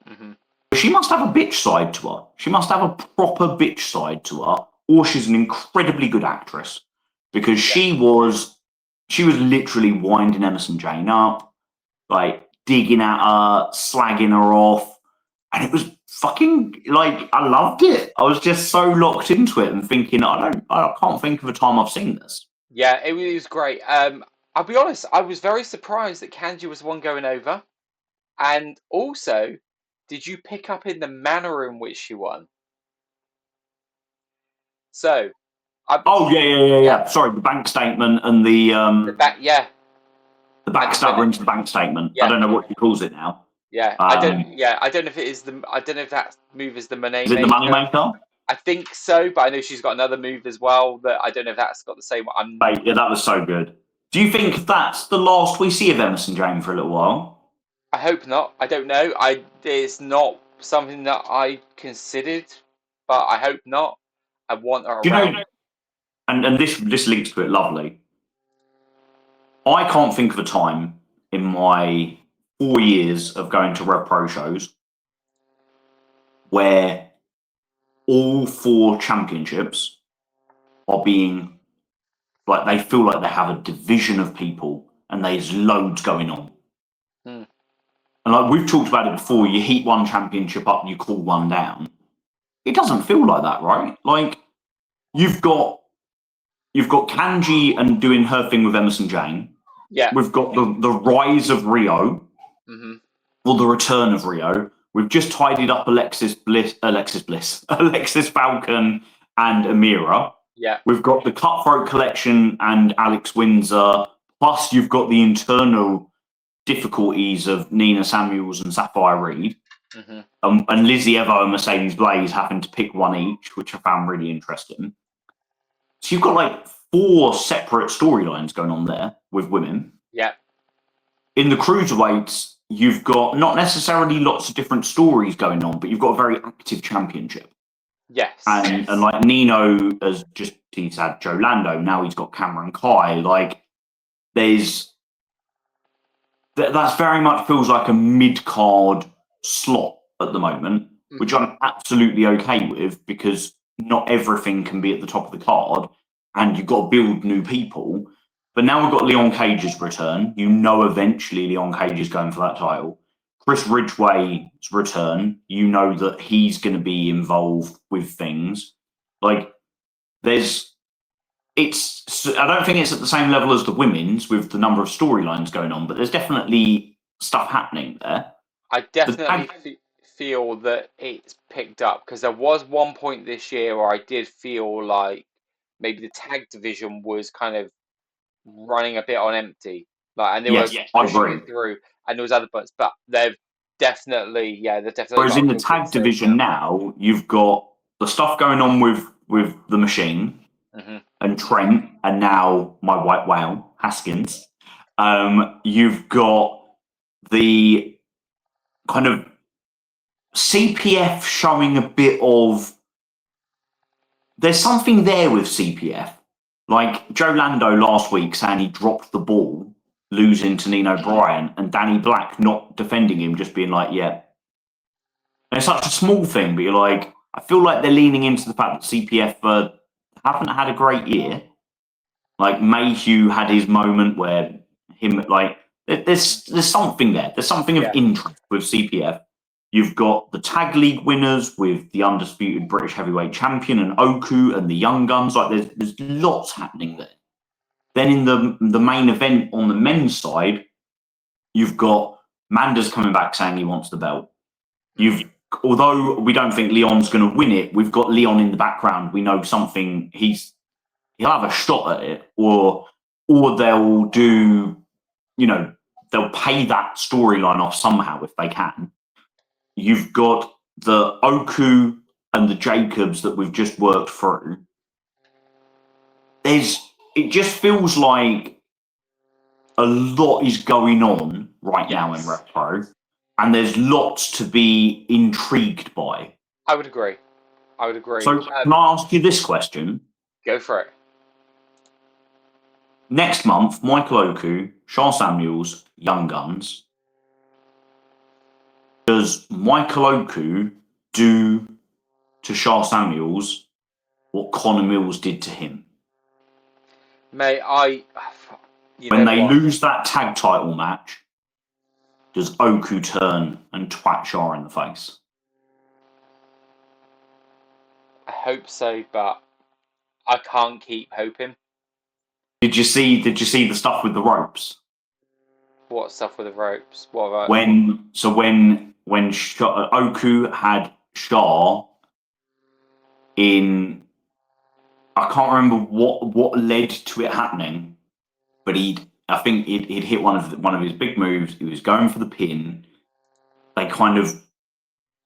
Mhm. She must have a bitch side to her. She must have a proper bitch side to her, or she's an incredibly good actress because she was literally winding Emerson Jane up, like digging at her, slagging her off, and it was fucking like I loved it. I was just so locked into it and thinking, I can't think of a time I've seen this. Yeah, it was great. I'll be honest, I was very surprised that Kanji was the one going over. And also, did you pick up in the manner in which she won? So, Oh yeah. Sorry, the bank statement and the yeah, the backstabber into the bank statement. yeah. I don't know what she calls it now. Yeah, I don't know if it is I don't know if that move is the money Is it the money maker? I think so, but I know she's got another move as well that I don't know if that's got the same one. Yeah, that was so good. Do you think that's the last we see of Emerson Jane for a little while? I hope not. I don't know. It's not something that I considered, but I hope not. I want her around. Know, and this links to it lovely. I can't think of a time in my 4 years of going to Rev Pro shows where all 4 championships are being like they feel like they have a division of people and there's loads going on. Hmm. And like we've talked about it before, you heat one championship up, you call one down. It doesn't feel like that, right? Like you've got Kanji and doing her thing with Emerson Jane. Yeah. We've got the rise of Rio, or the return of Rio. We've just tidied up Alexis Falcon and Amira. Yeah. We've got the Cutthroat Collection and Alex Windsor. Plus, you've got the internal difficulties of Nina Samuels and Sapphire Reed. And Lizzie Evo and Mercedes Blaze having to pick one each, which I found really interesting. So you've got like 4 separate storylines going on there with women. Yeah. In the cruiserweights, you've got not necessarily lots of different stories going on, but you've got a very active championship. Yes. And like Nino he's had Joe Lando, now he's got Cameron Kai. Like that's very much feels like a mid-card slot at the moment, which I'm absolutely okay with, because not everything can be at the top of the card and you've got to build new people. But now we've got Leon Cage's return. Eventually Leon Cage is going for that title. Chris Ridgway's return. That he's going to be involved with things. Like, I don't think it's at the same level as the women's with the number of storylines going on, but there's definitely stuff happening there. I definitely feel that it's picked up, because there was one point this year where I did feel like maybe the tag division was kind of running a bit on empty, and they were pushing it through, and there was other butts, but they've definitely. Whereas in the tag division now, you've got the stuff going on with the Machine and Trent, and now my white whale Haskins. You've got the kind of CPF showing a bit of. There's something there with CPF. Like Joe Lando last week saying he dropped the ball, losing to Nino Bryan, and Danny Black not defending him, just being like, yeah. And it's such a small thing, but you're like, I feel like they're leaning into the fact that CPF haven't had a great year. Like Mayhew had his moment where there's something there. There's something of interest with CPF. You've got the tag league winners with the undisputed British heavyweight champion and Oku and the Young Guns. Like there's lots happening there. Then in the main event on the men's side, you've got Manda's coming back saying he wants the belt. Although we don't think Leon's going to win it, we've got Leon in the background. We know something. He'll have a shot at it, or they'll do, they'll pay that storyline off somehow if they can. You've got the Oku and the Jacobs that we've just worked through. It just feels like a lot is going on right now in Repro, and there's lots to be intrigued by. I would agree. So can I ask you this question? Go for it. Next month, Michael Oku, Sha Samuels, Young Guns. Does Michael Oku do to Sha Samuels what Conor Mills did to him? Mate, when they lose that tag title match, does Oku turn and twat Sha in the face? I hope so, but I can't keep hoping. Did you see the stuff with the ropes? What stuff with the ropes? What about when Oku had Sha in, I can't remember what led to it happening, but he'd hit one of his big moves. He was going for the pin.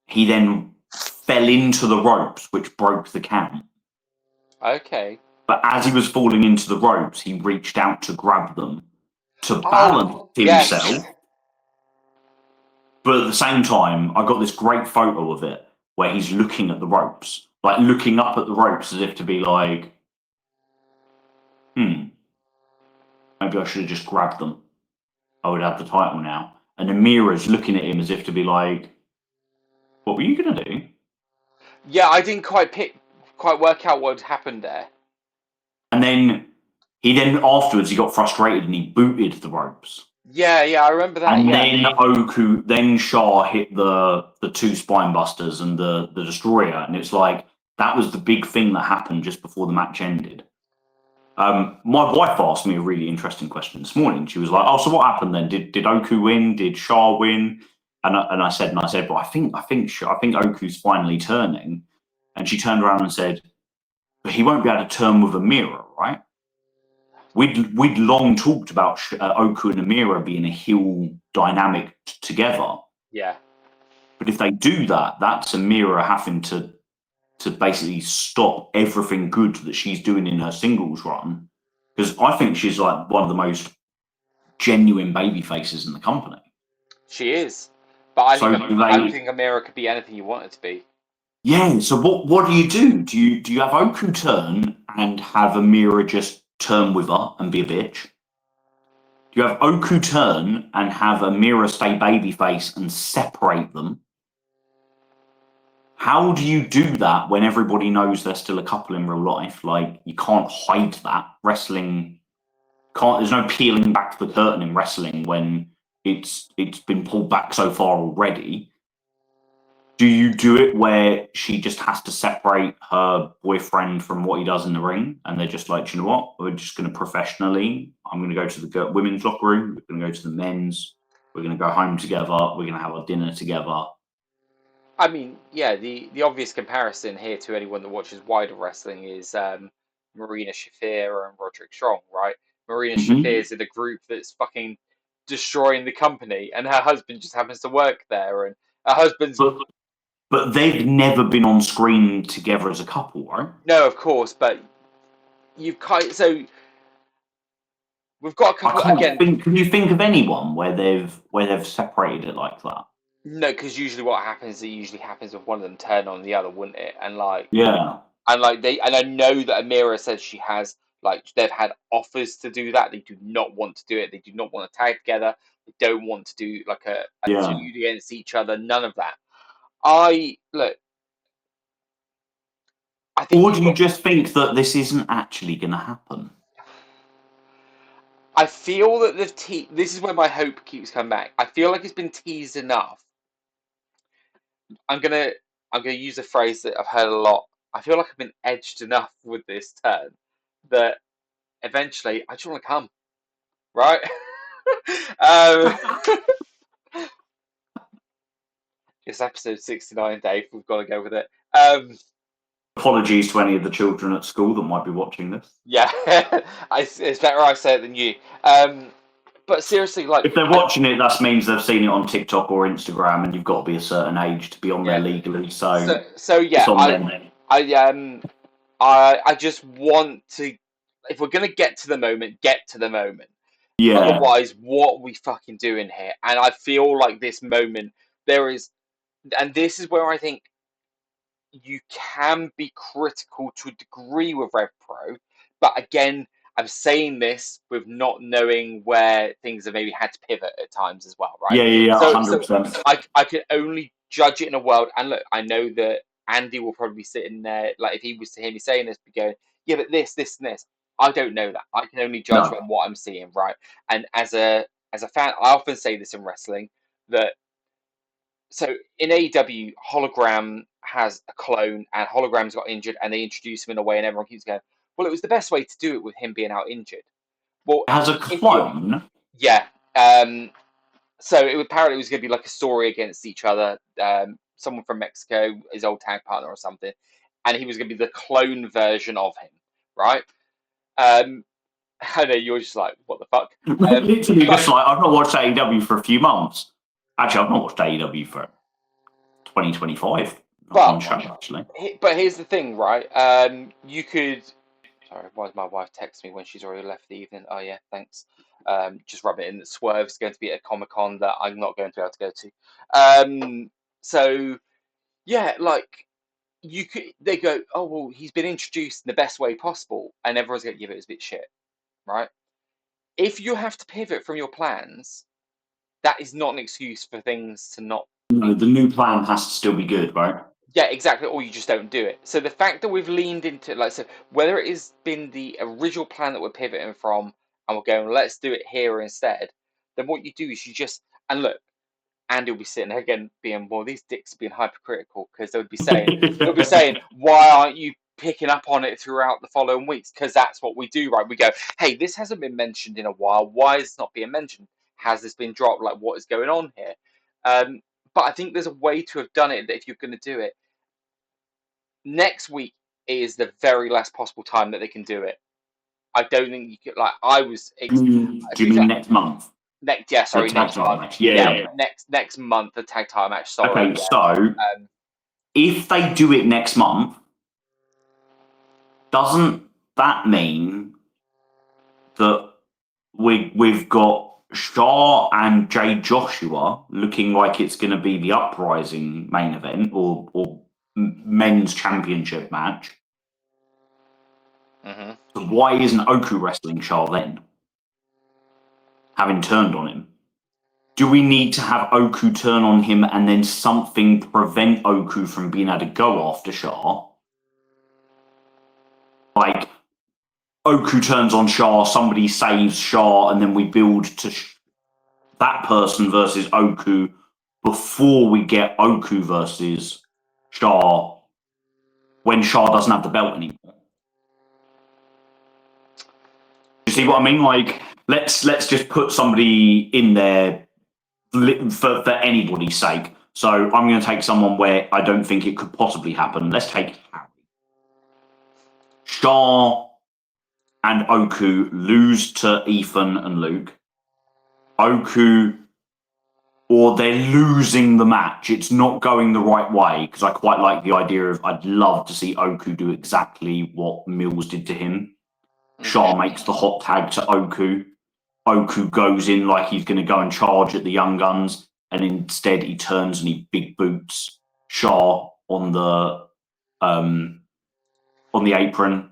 He then fell into the ropes, which broke the count. Okay. But as he was falling into the ropes, he reached out to grab them to balance himself. Yes. But at the same time, I got this great photo of it where he's looking at the ropes, like looking up at the ropes as if to be like, maybe I should have just grabbed them. I would have the title now. And Amira's looking at him as if to be like, what were you going to do? Yeah, I didn't quite work out what happened there. And then afterwards he got frustrated and he booted the ropes. Yeah, I remember that. And then Sha hit the 2 spine busters and the destroyer, and it's like that was the big thing that happened just before the match ended. My wife asked me a really interesting question this morning. She was like, "Oh, so what happened then? Did Oku win? Did Sha win?" And I said, "But I think Oku's finally turning." And she turned around and said, "But he won't be able to turn with Amira, right?" We'd long talked about Oku and Amira being a heel dynamic together. Yeah. But if they do that, that's Amira having to basically stop everything good that she's doing in her singles run because I think she's like one of the most genuine baby faces in the company. She is, but I think Amira could be anything you want her to be. Yeah. So what do? Do you have Oku turn and have Amira just turn with her and be a bitch? Do you have Oku turn and have Amira stay babyface and separate them? How do you do that when everybody knows they're still a couple in real life? Like, you can't hide that. Wrestling can't. There's no peeling back the curtain in wrestling when it's been pulled back so far already. Do you do it where she just has to separate her boyfriend from what he does in the ring, and they're just like, you know what? We're just going to professionally. I'm going to go to the women's locker room. We're going to go to the men's. We're going to go home together. We're going to have our dinner together. I mean, yeah, the obvious comparison here to anyone that watches wider wrestling is Marina Shafir and Roderick Strong, right? Marina Shafir's in a group that's fucking destroying the company, and her husband just happens to work there, and her husband's. But they've never been on screen together as a couple, right? No, of course, but you've so we've got a couple again. Can you think of anyone where they've separated it like that? No, because usually what happens, it usually happens with one of them turn on the other, wouldn't it? And like, yeah, and like and I know that Amira says she has, like, they've had offers to do that. They do not want to do it. They do not want to tag together. They don't want to do like a feud against each other. None of that. I think. Or do you just think that this isn't actually going to happen? I feel that this is where my hope keeps coming back. I feel like it's been teased enough. I'm gonna use a phrase that I've heard a lot. I feel like I've been edged enough with this turn that eventually I just want to come, right? It's episode 69, Dave. We've got to go with it. Apologies to any of the children at school that might be watching this. Yeah, it's better I say it than you. But seriously, like, if they're watching it, that means they've seen it on TikTok or Instagram, and you've got to be a certain age to be on there legally. So yeah, I just want to. If we're gonna get to the moment, get to the moment. Yeah. Otherwise, what are we fucking doing here? And I feel like this moment there is, and this is where I think you can be critical to a degree with Rev Pro, but again, I'm saying this with not knowing where things have maybe had to pivot at times as well, right? Yeah, 100%. So I can only judge it in a world, and look, I know that Andy will probably be sitting there, like, if he was to hear me saying this, be going, yeah, but this, and this. I don't know that. I can only judge on what I'm seeing, right? And as a fan, I often say this in wrestling, that so in AEW, Hologram has a clone, and Hologram's got injured, and they introduce him in a way, and everyone keeps going, well, it was the best way to do it with him being out injured. Well, as a clone? Yeah. So apparently it was going to be like a story against each other. Someone from Mexico, his old tag partner or something, and he was going to be the clone version of him, right? I know you're just like, what the fuck? Literally, just like, I've not watched AEW for a few months. Actually, I've not watched AEW for 2025. Actually. But here's the thing, right? You could. Sorry, why does my wife text me when she's already left the evening? Oh yeah, thanks. Just rub it in that Swerve's going to be at a Comic-Con that I'm not going to be able to go to. So yeah, like, you could. They go, oh well, he's been introduced in the best way possible, and everyone's going to give it a bit shit, right? If you have to pivot from your plans, that is not an excuse for things to not. No, the new plan has to still be good, right? Yeah, exactly. Or you just don't do it. So the fact that we've leaned into, like, so whether it has been the original plan that we're pivoting from, and we're going, let's do it here instead, then what you do is you just, and look, Andy will be sitting there again being, well, these dicks are being hypercritical, because they'll be saying, why aren't you picking up on it throughout the following weeks? Because that's what we do, right? We go, hey, this hasn't been mentioned in a while. Why is it not being mentioned? Has this been dropped? Like, what is going on here? But I think there's a way to have done it that if you're going to do it, next week is the very last possible time that they can do it. I don't think you could, like, I was. Do you mean next month? Next month. Yeah. Next month, the tag title match. Sorry. Okay, so if they do it next month, doesn't that mean that we've got Shaw and Jay Joshua looking like it's going to be the Uprising main event or men's championship match. So why isn't Oku wrestling Shaw then? Having turned on him. Do we need to have Oku turn on him and then something prevent Oku from being able to go after Shaw? Like, Oku turns on Shaw, somebody saves Shaw, and then we build to that person versus Oku before we get Oku versus Shaw when Shaw doesn't have the belt anymore. You see what I mean? Like, let's just put somebody in there for anybody's sake. So I'm going to take someone where I don't think it could possibly happen. Let's take Harry. Shaw and Oku lose to Ethan and Luke. Oku, or they're losing the match. It's not going the right way, because I quite like the idea of I'd love to see Oku do exactly what Mills did to him. Shaw makes the hot tag to Oku. Oku goes in like he's going to go and charge at the Young Guns, and instead he turns and he big boots Shaw on the apron.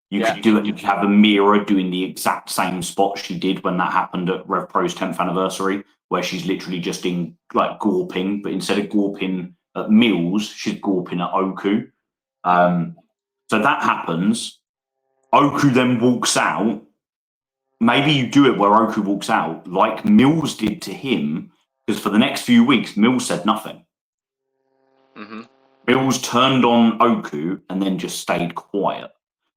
You could do it. You could have Amira doing the exact same spot she did when that happened at Rev Pro's 10th anniversary, where she's literally just in like gorping, but instead of gorping at Mills, she's gorping at Oku. So that happens. Oku then walks out. Maybe you do it where Oku walks out, like Mills did to him, because for the next few weeks, Mills said nothing. Mills turned on Oku and then just stayed quiet,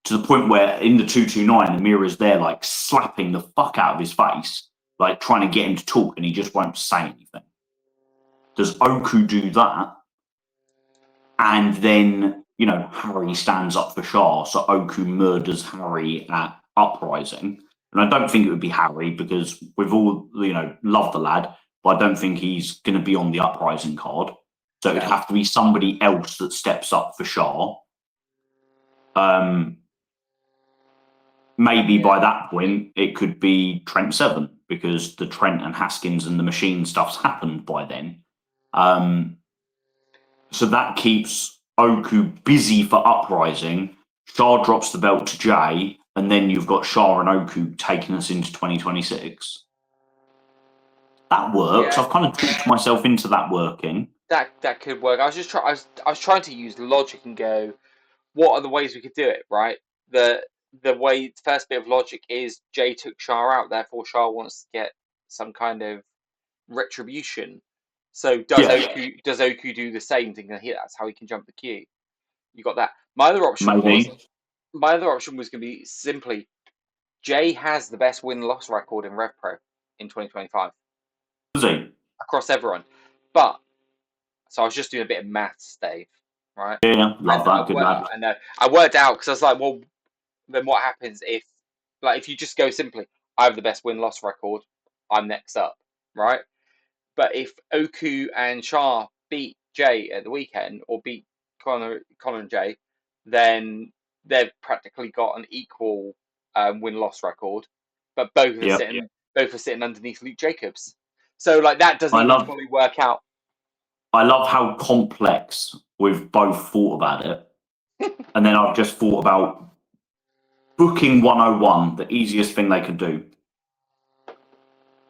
to the point where in the 229, Amira's there, like slapping the fuck out of his face, like trying to get him to talk, and he just won't say anything. Does Oku do that? And then, you know, Harry stands up for Shaw, so Oku murders Harry at Uprising. And I don't think it would be Harry, because we've all, you know, love the lad, but I don't think he's going to be on the Uprising card. So it'd have to be somebody else that steps up for Shaw. Maybe by that point, it could be Trent Seven, because the Trent and Haskins and the Machine stuff's happened by then. So that keeps Oku busy for Uprising. Shaw drops the belt to Jay, and then you've got Shaw and Oku taking us into 2026. That works. I've kind of talked myself into that working. That could work. I was trying to use logic and go, what are the ways we could do it, right? The first bit of logic is Jay took Shah out, therefore Shah wants to get some kind of retribution. So does Oku do the same thing? Here, that's how he can jump the queue. You got that. My other option was going to be simply Jay has the best win-loss record in Rev Pro in 2025. Does he? Across everyone. But so I was just doing a bit of maths, Dave. Right? Yeah, love that. Good lad. I know. I worked out because I was like, well, then what happens if you just go simply, I have the best win-loss record, I'm next up, right? But if Oku and Shah beat Jay at the weekend, or beat Connor and Jay, then they've practically got an equal win-loss record, but both are sitting underneath Luke Jacobs. So like that doesn't even fully work out. I love how complex we've both thought about it. And then I've just thought about booking 101, the easiest thing they could do.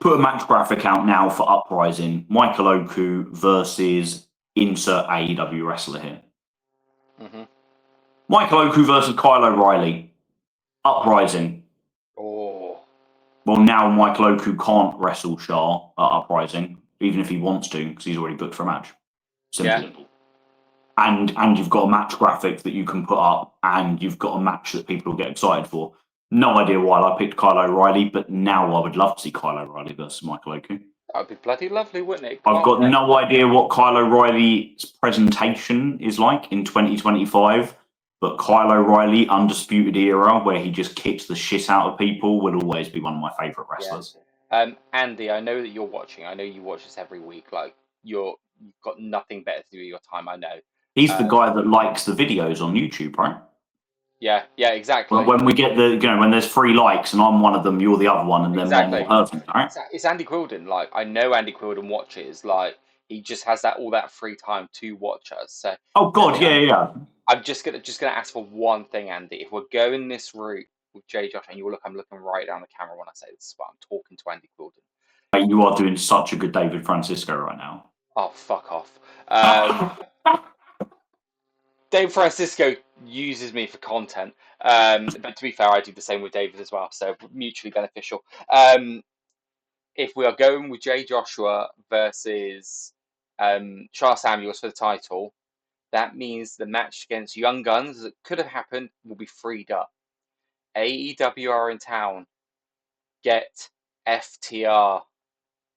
Put a match graphic out now for Uprising. Michael Oku versus insert AEW wrestler here. Michael Oku versus Kyle O'Reilly. Uprising. Oh. Well, now Michael Oku can't wrestle Shah at Uprising, even if he wants to, because he's already booked for a match. Simple. And you've got a match graphic that you can put up, and you've got a match that people will get excited for. No idea why I picked Kyle O'Reilly, but now I would love to see Kyle O'Reilly versus Michael Oku. That would be bloody lovely, wouldn't it? I've got no idea what Kyle O'Reilly's presentation is like in 2025, but Kyle O'Reilly, Undisputed Era, where he just kicks the shit out of people, will always be one of my favourite wrestlers. Andy, I know that you're watching. I know you watch this every week. Like you've got nothing better to do with your time. I know. He's the guy that likes the videos on YouTube, right? Yeah, exactly. When we get when there's 3 likes and I'm one of them, you're the other one, and then one more person, right? It's Andy Quildan. Like, I know Andy Quildan watches. Like, he just has all that free time to watch us. So. Oh God, yeah. I'm just gonna ask for one thing, Andy. If we're going this route with J. Josh, and I'm looking right down the camera when I say this, but I'm talking to Andy Quildan. Mate, you are doing such a good David Francisco right now. Oh, fuck off. Dave Francisco uses me for content, but to be fair, I do the same with David as well, so mutually beneficial. If we are going with Jay Joshua versus Charles Samuels for the title, that means the match against Young Guns that could have happened will be freed up. AEW are in town. Get FTR.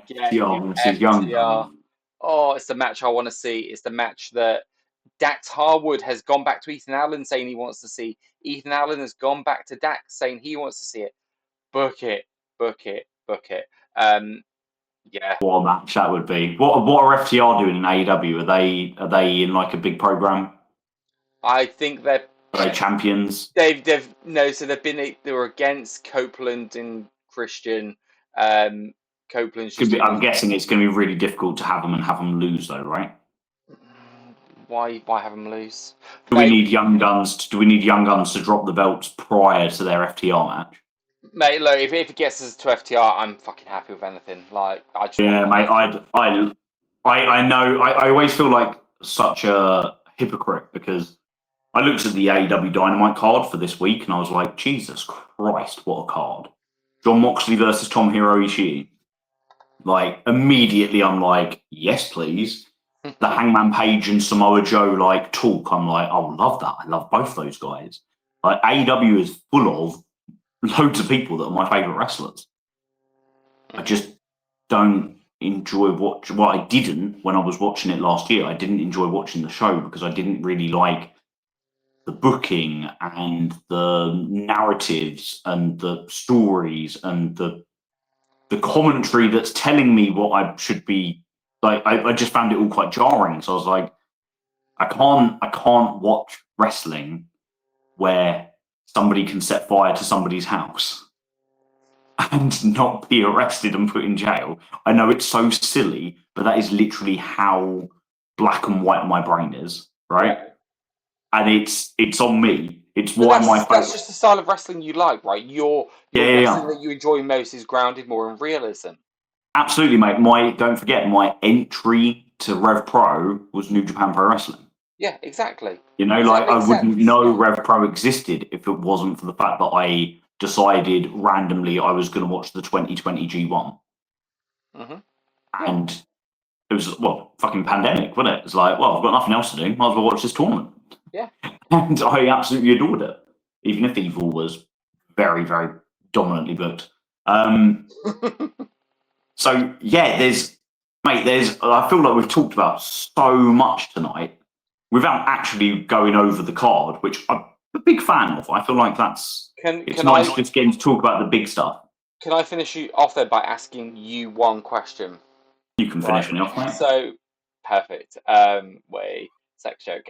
Get FTR. Oh, it's the match I want to see. It's the match that Dax Harwood has gone back to Ethan Allen saying he wants to see. Ethan Allen has gone back to Dax saying he wants to see it. Book it. Yeah. What a match that would be. What are FTR doing in AEW? Are they in like a big program? I think they're champions. They were against Copeland and Christian. Copeland's I'm guessing it's going to be really difficult to have them lose, though, right? Why have them lose? Do we need Young Guns to drop the belts prior to their FTR match? Mate, look, if it gets us to FTR, I'm fucking happy with anything. Like, mate, I know. I always feel like such a hypocrite because I looked at the AEW Dynamite card for this week and I was like, Jesus Christ, what a card! Jon Moxley versus Tomohiro Ishii. Like, immediately I'm like, yes, please. The Hangman Page and Samoa Joe like talk. I'm like, I love that. I love both those guys. Like, AEW is full of loads of people that are my favorite wrestlers. I just don't enjoy what I didn't when I was watching it last year. I didn't enjoy watching the show because I didn't really like the booking and the narratives and the stories and the commentary that's telling me what I should be like. I just found it all quite jarring. So I was like, I can't watch wrestling where somebody can set fire to somebody's house and not be arrested and put in jail. I know it's so silly, but that is literally how black and white my brain is, right? Yeah. And it's on me. It's why that's just the style of wrestling you like, right? Your wrestling that you enjoy most is grounded more in realism. Absolutely, mate. Don't forget, my entry to Rev Pro was New Japan Pro Wrestling. Yeah, exactly. You know, like I wouldn't know Rev Pro existed if it wasn't for the fact that I decided randomly I was going to watch the 2020 G1. Mm-hmm. And it was, fucking pandemic, wasn't it? It's like, I've got nothing else to do. Might as well watch this tournament. Yeah. And I absolutely adored it, even if Evil was very, very dominantly booked. So, yeah, I feel like we've talked about so much tonight without actually going over the card, which I'm a big fan of. I feel like it's nice just getting to talk about the big stuff. Can I finish you off there by asking you one question? You can finish me off, mate. So, perfect. Sex joke.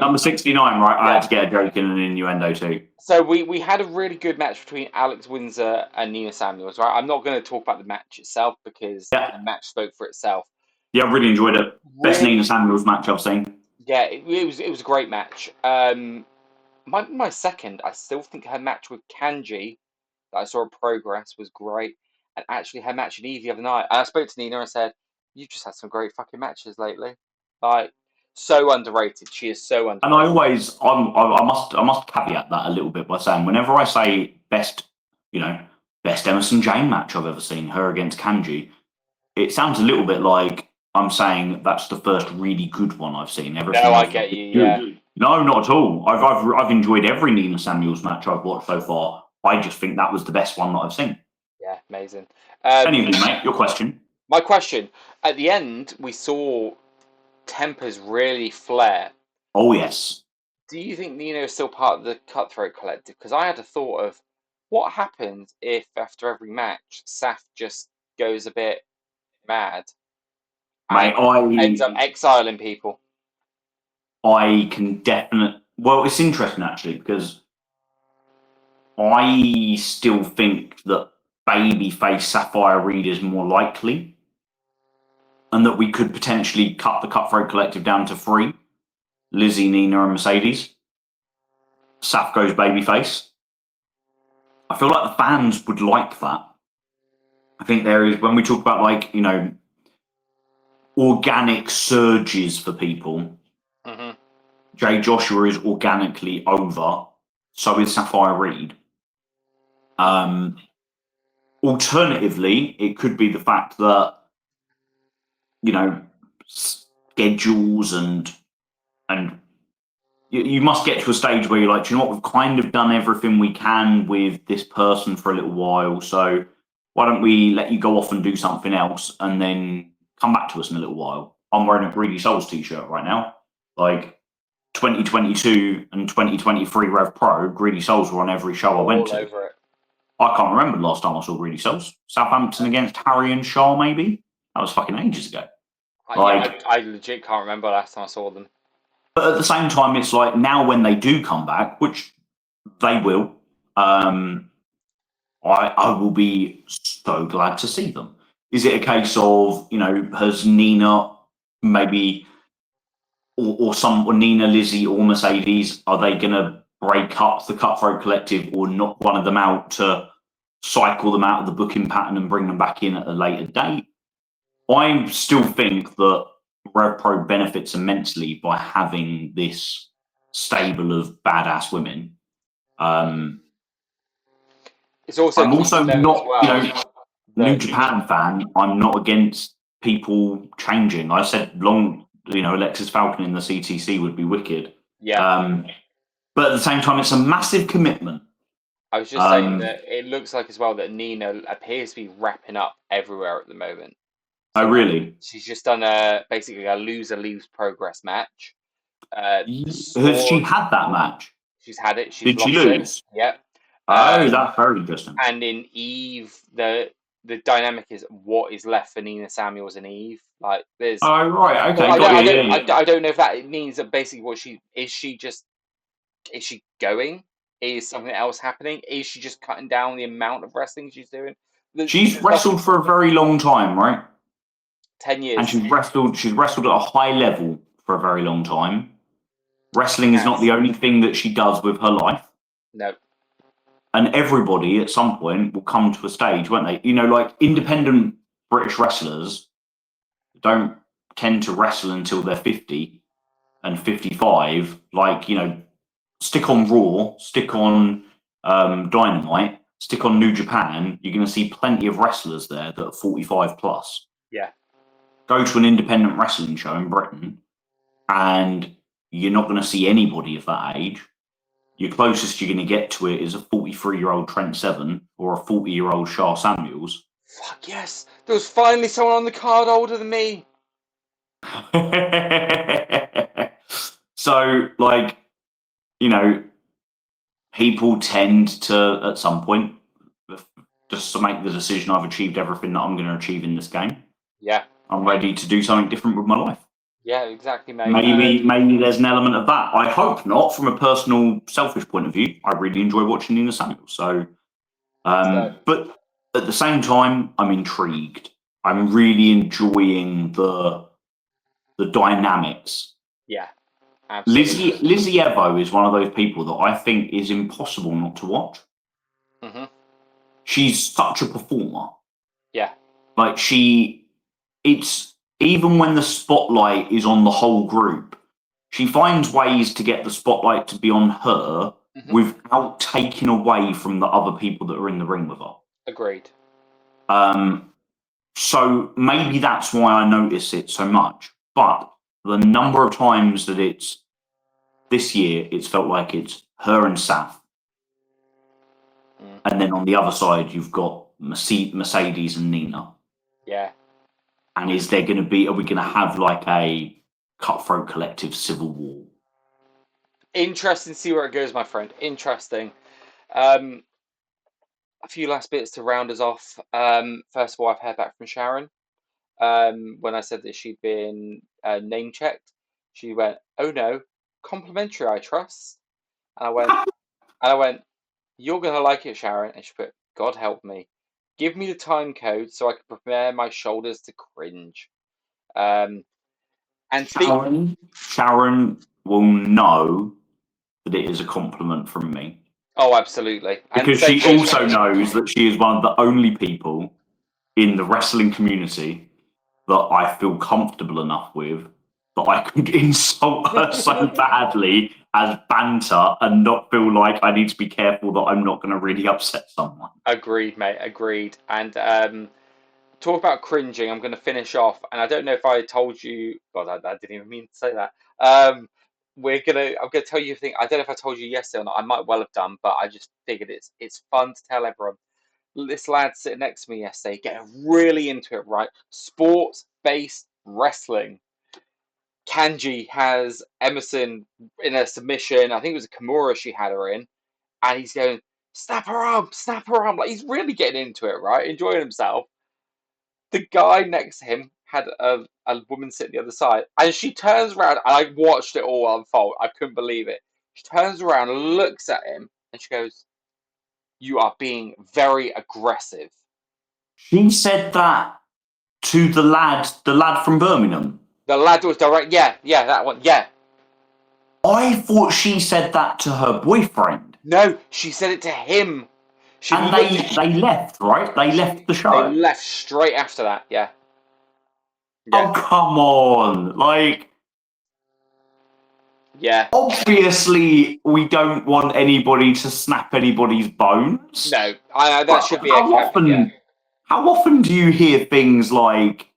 Number 69, right? I had to get a joke in and an innuendo too. So we had a really good match between Alex Windsor and Nina Samuels, right? I'm not going to talk about the match itself because the match spoke for itself. Yeah, I really enjoyed it. Best Nina Samuels match I've seen. Yeah, it was a great match. My second, I still think her match with Kanji that I saw in Progress was great. And actually her match in Eve the other night, I spoke to Nina and said, "You've just had some great fucking matches lately." Like, so underrated. She is so underrated. And I must caveat that a little bit by saying whenever I say best Emerson Jane match I've ever seen, her against Kanji, it sounds a little bit like I'm saying that's the first really good one I've seen. Everything I get you. Yeah. No, not at all. I've enjoyed every Nina Samuels match I've watched so far. I just think that was the best one that I've seen. Yeah, amazing. Anyway, mate, your question. My question. At the end, we saw tempers really flare. Oh, yes. Do you think Nina is still part of the Cutthroat Collective? Because I had a thought of what happens if after every match, Saf just goes a bit mad and ends up exiling people. I can definitely... Well, it's interesting, actually, because I still think that babyface Sapphire Reed is more likely, and that we could potentially cut the Cutthroat Collective down to 3: Lizzie, Nina, and Mercedes. Saf goes babyface. I feel like the fans would like that. I think there is, when we talk about, like, organic surges for people, Jay Joshua is organically over, so is Sapphire Reed. Alternatively, it could be the fact that, schedules and you must get to a stage where you're like, do you know what, we've kind of done everything we can with this person for a little while, so why don't we let you go off and do something else and then come back to us in a little while. I'm wearing a Greedy Souls t-shirt right now. Like, 2022 and 2023 Rev Pro, Greedy Souls were on every show I went to. Over it. I can't remember the last time I saw Greedy Souls. Southampton against Harry and Shaw, maybe? That was fucking ages ago. I legit can't remember last time I saw them. But at the same time, it's like, now when they do come back, which they will, I will be so glad to see them. Is it a case of, has Nina maybe, or Nina, Lizzie, or Mercedes, are they going to break up the Cutthroat Collective or knock one of them out to cycle them out of the booking pattern and bring them back in at a later date? I still think that Rev Pro benefits immensely by having this stable of badass women. It's also, I'm also not, well, New Japan fan. I'm not against people changing. I said Alexis Falcon in the CTC would be wicked. Yeah. But at the same time, it's a massive commitment. I was just saying that it looks like as well that Nina appears to be wrapping up everywhere at the moment. So really? She's just done basically a loser leaves progress match. Has she had that match? She's had it. Did she lose? Yep. Oh, that's very interesting. And in Eve, the dynamic is what is left for Nina Samuels and Eve. Like, there's. Oh, right. Okay. I don't know if that means that basically is she going? Is something else happening? Is she just cutting down the amount of wrestling she's doing? She's wrestled for a very long time, right? 10 years. And she's wrestled at a high level for a very long time. Wrestling is not the only thing that she does with her life. No. And everybody at some point will come to a stage, won't they? Like, independent British wrestlers don't tend to wrestle until they're 50 and 55. Like, stick on Raw, stick on Dynamite, stick on New Japan. You're going to see plenty of wrestlers there that are 45 plus. Yeah. Go to an independent wrestling show in Britain and you're not going to see anybody of that age. Your closest you're going to get to it is a 43-year-old Trent Seven or a 40-year-old Shah Samuels. Fuck yes! There was finally someone on the card older than me. So, like, people tend to, at some point, just to make the decision, I've achieved everything that I'm going to achieve in this game. Yeah. I'm ready to do something different with my life. Yeah, exactly, mate. Maybe there's an element of that. I hope not. From a personal, selfish point of view, I really enjoy watching Nina Samuels. So, but at the same time, I'm intrigued. I'm really enjoying the dynamics. Yeah, absolutely. Lizzie Evo is one of those people that I think is impossible not to watch. Mm-hmm. She's such a performer. Yeah. Like, it's even when the spotlight is on the whole group, she finds ways to get the spotlight to be on her without taking away from the other people that are in the ring with her. Agreed. So maybe that's why I notice it so much. But the number of times that this year, it's felt like it's her and Saf. And then on the other side, you've got Mercedes and Nina. Yeah. And are we going to have like a Cutthroat Collective civil war? Interesting to see where it goes, my friend. Interesting. A few last bits to round us off. First of all, I've heard back from Sharon. When I said that she'd been name checked, she went, "Oh no, complimentary, I trust." And I went, You're going to like it, Sharon. And she put, God help me. Give me the time code so I can prepare my shoulders to cringe. And Sharon will know that it is a compliment from me. Oh, absolutely. And because she also knows that she is one of the only people in the wrestling community that I feel comfortable enough with that I could insult her so badly as banter and not feel like I need to be careful that I'm not going to really upset someone. Agreed, mate. Agreed. And talk about cringing. I'm going to finish off, and I don't know if I told you. God, I didn't even mean to say that. I'm gonna tell you a thing. I don't know if I told you yesterday or not. I might well have done, but I just figured it's fun to tell everyone. This lad sitting next to me yesterday, getting really into it, right? Sports-based wrestling. Kanji has Emerson in a submission. I think it was a Kimura she had her in, and he's going, snap her arm, snap her arm. Like, he's really getting into it, right? Enjoying himself. The guy next to him had a woman sitting the other side, and she turns around, and I watched it all unfold. I couldn't believe it. She turns around, looks at him, and she goes, "You are being very aggressive." She said that to the lad from Birmingham. The lad was direct. Yeah, that one. Yeah. I thought she said that to her boyfriend. No, she said it to him. And they left, right? They left the show. They left straight after that, yeah. Oh, come on. Like, yeah. Obviously, we don't want anybody to snap anybody's bones. No, that should be a caveat. How often do you hear things like,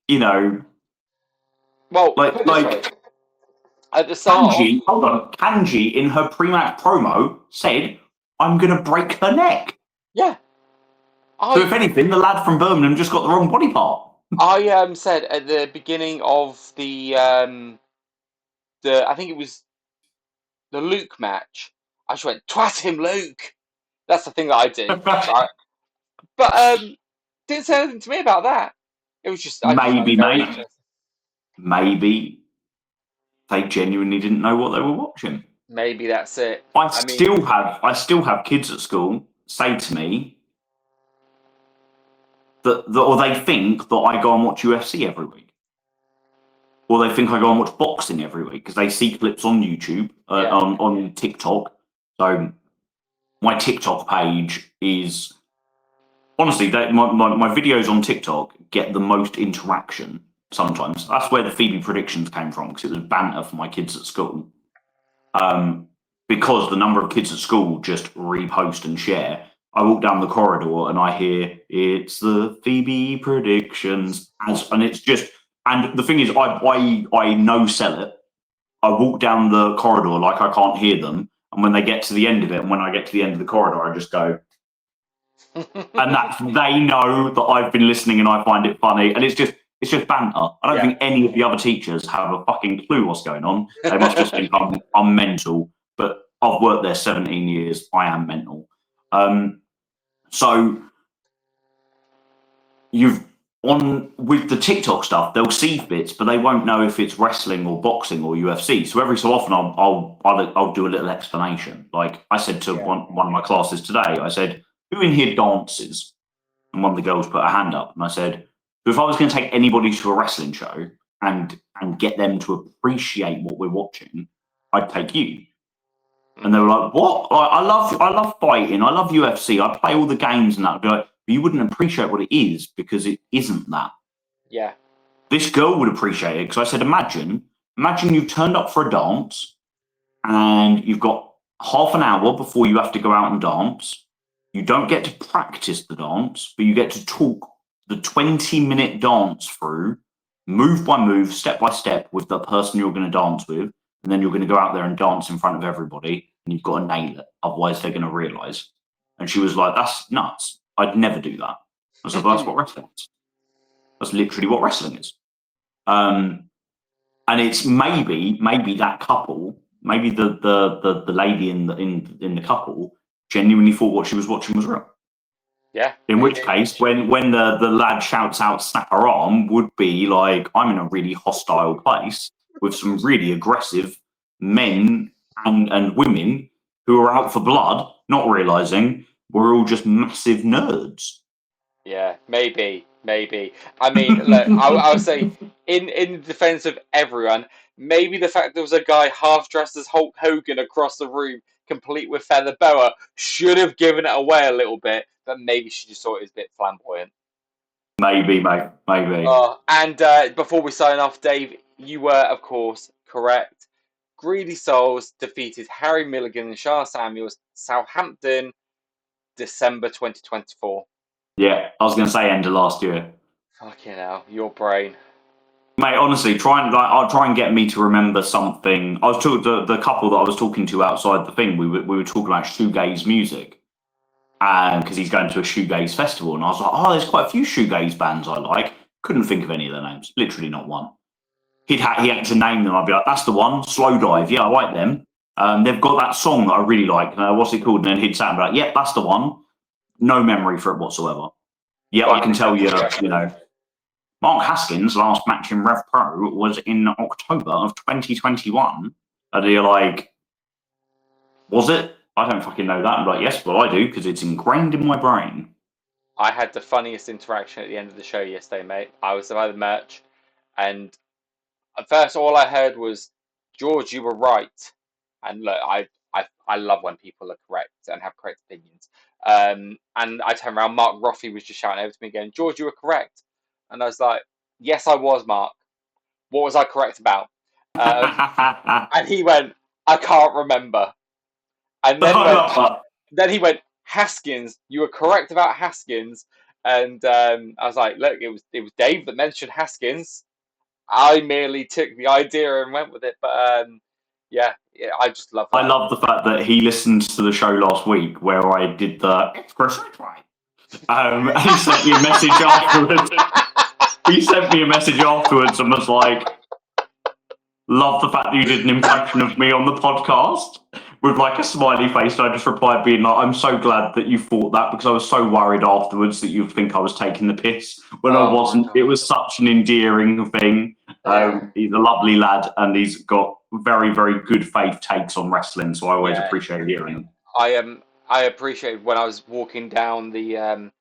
well, like at the start, Kanji in her pre-match promo said, "I'm going to break her neck." Yeah. So if anything, the lad from Birmingham just got the wrong body part. I said at the beginning of the I think it was the Luke match, I just went, "Twat him, Luke." That's the thing that I do, right? But didn't say anything to me about that. It was just maybe they genuinely didn't know what they were watching. Maybe that's it. I still have kids at school say to me that or they think that I go and watch UFC every week, or they think I go and watch boxing every week because they see clips on YouTube, on TikTok. So my TikTok page is honestly my videos on TikTok get the most interaction. Sometimes that's where the Phoebe predictions came from, because it was banter for my kids at school. Because the number of kids at school just repost and share. I walk down the corridor and I hear it's the Phoebe predictions, and it's just. And the thing is, I no sell it. I walk down the corridor like I can't hear them, and when they get to the end of it, and when I get to the end of the corridor, I just go. And they know that I've been listening and I find it funny, and it's just banter. I don't think any of the other teachers have a fucking clue what's going on. They must just think I'm mental. But I've worked there 17 years. I am mental. So with the TikTok stuff, they'll see bits, but they won't know if it's wrestling or boxing or UFC. So every so often, I'll do a little explanation. Like I said to one of my classes today, I said, "Who in here dances?" And one of the girls put her hand up, and I said, "If I was going to take anybody to a wrestling show and get them to appreciate what we're watching, I'd take you." And they were like, "What? I love fighting. I love UFC. I play all the games and that." I'd be like, "But you wouldn't appreciate what it is, because it isn't that." Yeah. This girl would appreciate it, because I said, imagine you've turned up for a dance and you've got half an hour before you have to go out and dance. You don't get to practice the dance, but you get to talk the 20-minute dance through, move by move, step by step, with the person you're going to dance with. And then you're going to go out there and dance in front of everybody, and you've got to nail it. Otherwise, they're going to realise. And she was like, "That's nuts. I'd never do that." I said, "Well, that's what wrestling is. That's literally what wrestling is." And it's maybe that couple, maybe the lady in the couple genuinely thought what she was watching was real. Yeah. In which case, when the lad shouts out "snap her arm," would be like, I'm in a really hostile place with some really aggressive men and women who are out for blood, not realizing we're all just massive nerds. Yeah, maybe. I mean, look, I'll say in defense of everyone, maybe the fact there was a guy half dressed as Hulk Hogan across the room, complete with feather boa, should have given it away a little bit. But maybe she just thought it was a bit flamboyant. Maybe, mate. Maybe. And before we sign off, Dave, you were, of course, correct. Greedy Souls defeated Harry Milligan and Charles Samuels, Southampton, December 2024. Yeah, I was going to say end of last year. Fucking hell, your brain. Mate, honestly, I'll try and get me to remember something. I was talking the couple that I was talking to outside the thing. We were talking about shoegaze music, and because he's going to a shoegaze festival, and I was like, oh, there's quite a few shoegaze bands I like. Couldn't think of any of their names. Literally not one. He had to name them. I'd be like, that's the one. Slowdive. Yeah, I like them. They've got that song that I really like. What's it called? And then he'd say, and be like, yeah, that's the one. No memory for it whatsoever. Yeah, I can tell you, you know. Mark Haskins' last match in Rev Pro was in October of 2021. And you're like, was it? I don't fucking know that. I'm like, yes, well, I do, because it's ingrained in my brain. I had the funniest interaction at the end of the show yesterday, mate. I was by the merch, and at first all I heard was, George, you were right. And look, I love when people are correct and have correct opinions. And I turned around, Mark Roffey was just shouting over to me again, George, you were correct. And I was like, yes, I was, Mark. What was I correct about? And he went, I can't remember. And then he went, Haskins, you were correct about Haskins. And I was like, look, it was Dave that mentioned Haskins. I merely took the idea and went with it. But yeah, I just love that. I love the fact that he listened to the show last week where I did the express and he sent me a message afterwards. He sent me a message afterwards and was like, love the fact that you did an impression of me on the podcast, with like a smiley face. And I just replied being like, I'm so glad that you thought that, because I was so worried afterwards that you'd think I was taking the piss when I wasn't. It was such an endearing thing. He's a lovely lad, and he's got very, very good faith takes on wrestling, so I always appreciate hearing him. I appreciate when I was walking down the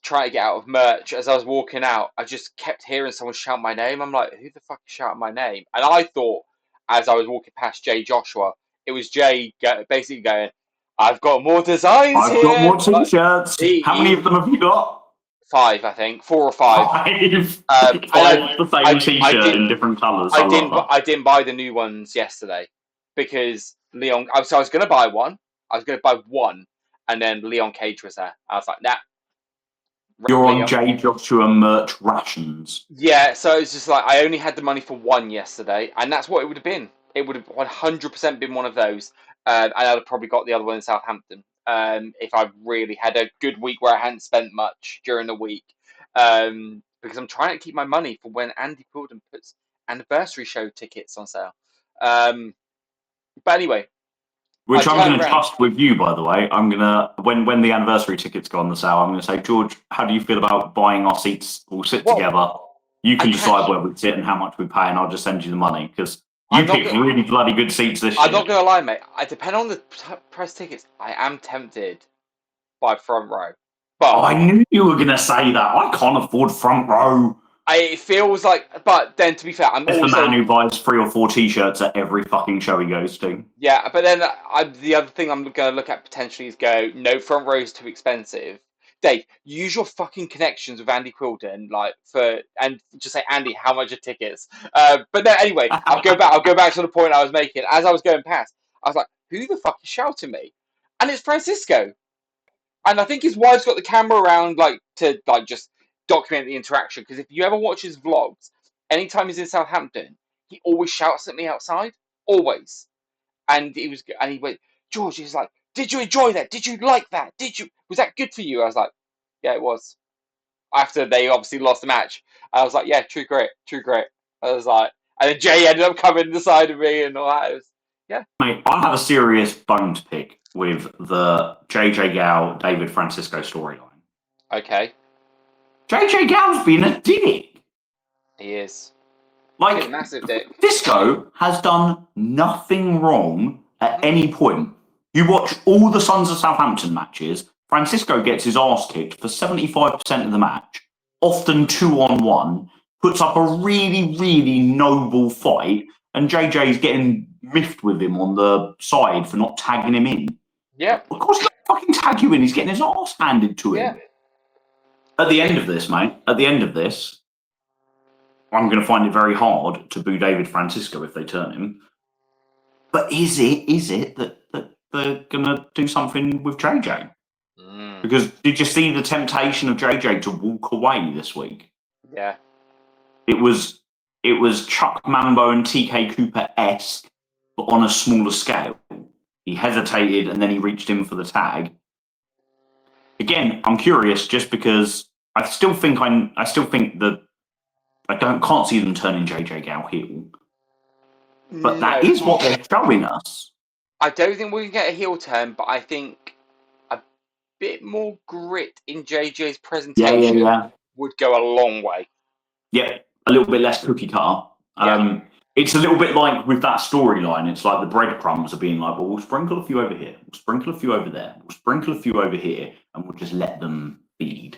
trying to get out of merch. As I was walking out, I just kept hearing someone shout my name. I'm like, who the fuck is shouting my name? And I thought, as I was walking past Jay Joshua, it was Jay basically going, I've got more designs I've got more t-shirts. How many of them have you got? 5, I think. 4 or 5. 5. 5 the same t-shirt in different colours. I didn't buy the new ones yesterday because Leon. So I was going to buy one. I was going to buy one, and then Leon Cage was there. I was like, nah. You're on Jay Joshua merch rations. Yeah, so it's just like I only had the money for one yesterday, and that's what it would have been. It would have 100% been one of those, and I'd have probably got the other one in Southampton. If I really had a good week where I hadn't spent much during the week, because I'm trying to keep my money for when Andy Quildan puts anniversary show tickets on sale. But anyway, which I'm going to trust with you, by the way. I'm going to, when the anniversary tickets go on the sale, I'm going to say, George, how do you feel about buying our seats? We'll sit together. You can decide where we sit and how much we pay, and I'll just send you the money, because you picked really bloody good seats this year. I'm not going to lie, mate. I depend on the price tickets. I am tempted by front row. But I knew you were going to say that. I can't afford front row. It feels like, but then to be fair, I'm also the man who buys 3 or 4 t-shirts at every fucking show he goes to. Yeah, but then the other thing I'm going to look at potentially is no, front row is too expensive. Dave, use your fucking connections with Andy Quildan, and just say, Andy, how much are tickets? But then anyway, I'll go back to the point I was making. As I was going past, I was like, who the fuck is shouting me? And it's Francisco. And I think his wife's got the camera around, to just document the interaction, because if you ever watch his vlogs, anytime he's in Southampton, he always shouts at me outside, always. And he went, George, he's like, did you enjoy that? Did you like that? Was that good for you? I was like, yeah, it was. After they obviously lost the match, I was like, yeah, true grit. I was like, and then Jay ended up coming the side of me and all that. It was, yeah. Mate, I have a serious bone to pick with the JJ Gal David Francisco storyline. Okay. JJ Gal's been a dick. He is. Like, He's a massive dick. Disco has done nothing wrong at any point. You watch all the Sons of Southampton matches, Francisco gets his arse kicked for 75% of the match, often 2-on-1, puts up a really, really noble fight, and JJ's getting miffed with him on the side for not tagging him in. Yeah. Of course, he's going to fucking tag you in. He's getting his arse handed to him. Yeah. At the end of this, mate, I'm going to find it very hard to boo David Francisco if they turn him. But is it that they're going to do something with JJ? Because did you see the temptation of JJ to walk away this week? Yeah. It was Chuck Mambo and TK Cooper-esque, but on a smaller scale. He hesitated and then he reached in for the tag. Again, I'm curious just because I still think that I can't see them turning JJ Gal heel. But that is what they're showing us. I don't think we're going to get a heel turn, but I think a bit more grit in JJ's presentation would go a long way. Yeah, a little bit less cookie cutter. It's a little bit like with that storyline. It's like the breadcrumbs are being like, well, we'll sprinkle a few over here, we'll sprinkle a few over there, we'll sprinkle a few over here, and we'll just let them feed.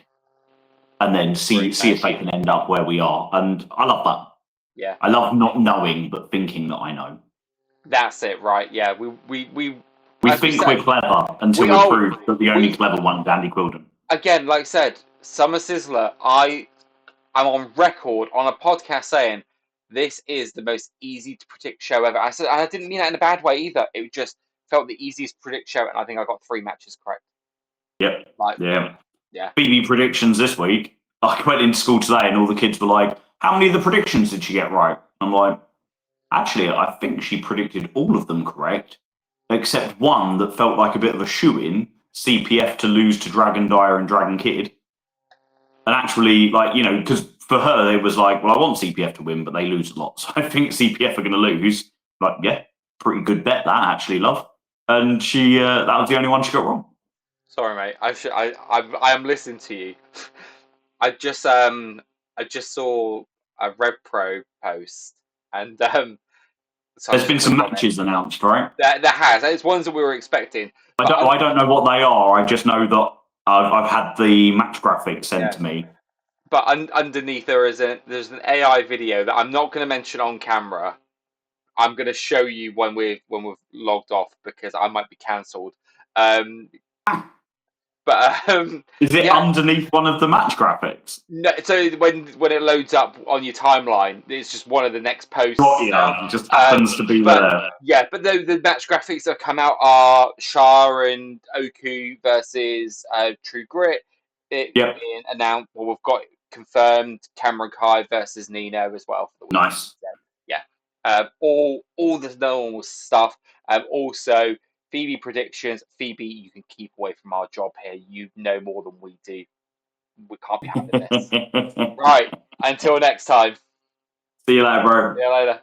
And then see if they can end up where we are. And I love that. Yeah. I love not knowing, but thinking that I know. That's it, right? Yeah. We think we're clever until we prove that the only clever one is Andy Quildan. Again, like I said, Summer Sizzler, I'm on record on a podcast saying this is the most easy to predict show ever. I said I didn't mean that in a bad way either. It just felt the easiest to predict show, and I think I got 3 matches correct. Yep. Phoebe predictions this week. I went into school today and all the kids were like, how many of the predictions did she get right? I'm like, actually, I think she predicted all of them correct, except one that felt like a bit of a shoe-in, CPF to lose to Dragon Dyer and Dragon Kid. And actually, because for her, it was like, well, I want CPF to win, but they lose a lot. So I think CPF are going to lose. Like, yeah, pretty good bet that, actually, love. And she that was the only one she got wrong. Sorry, mate. I am listening to you. I just saw a Red Pro post, and there's been some matches announced, right? There has. It's ones that we were expecting. I don't know what they are. I just know that I've had the match graphics sent to me. But underneath there's an AI video that I'm not going to mention on camera. I'm going to show you when we've logged off because I might be cancelled. But is it underneath one of the match graphics? No, so when it loads up on your timeline, it's just one of the next posts. It just happens to be there. Yeah, but the match graphics that come out are Shah and Oku versus True Grit. It's been announced. Well, we've got confirmed Cameron Kai versus Nino as well. Nice. Yeah. All the normal stuff. Also. Phoebe predictions. Phoebe, you can keep away from our job here. You know more than we do. We can't be having this. Right. Until next time. See you later, bro. See you later.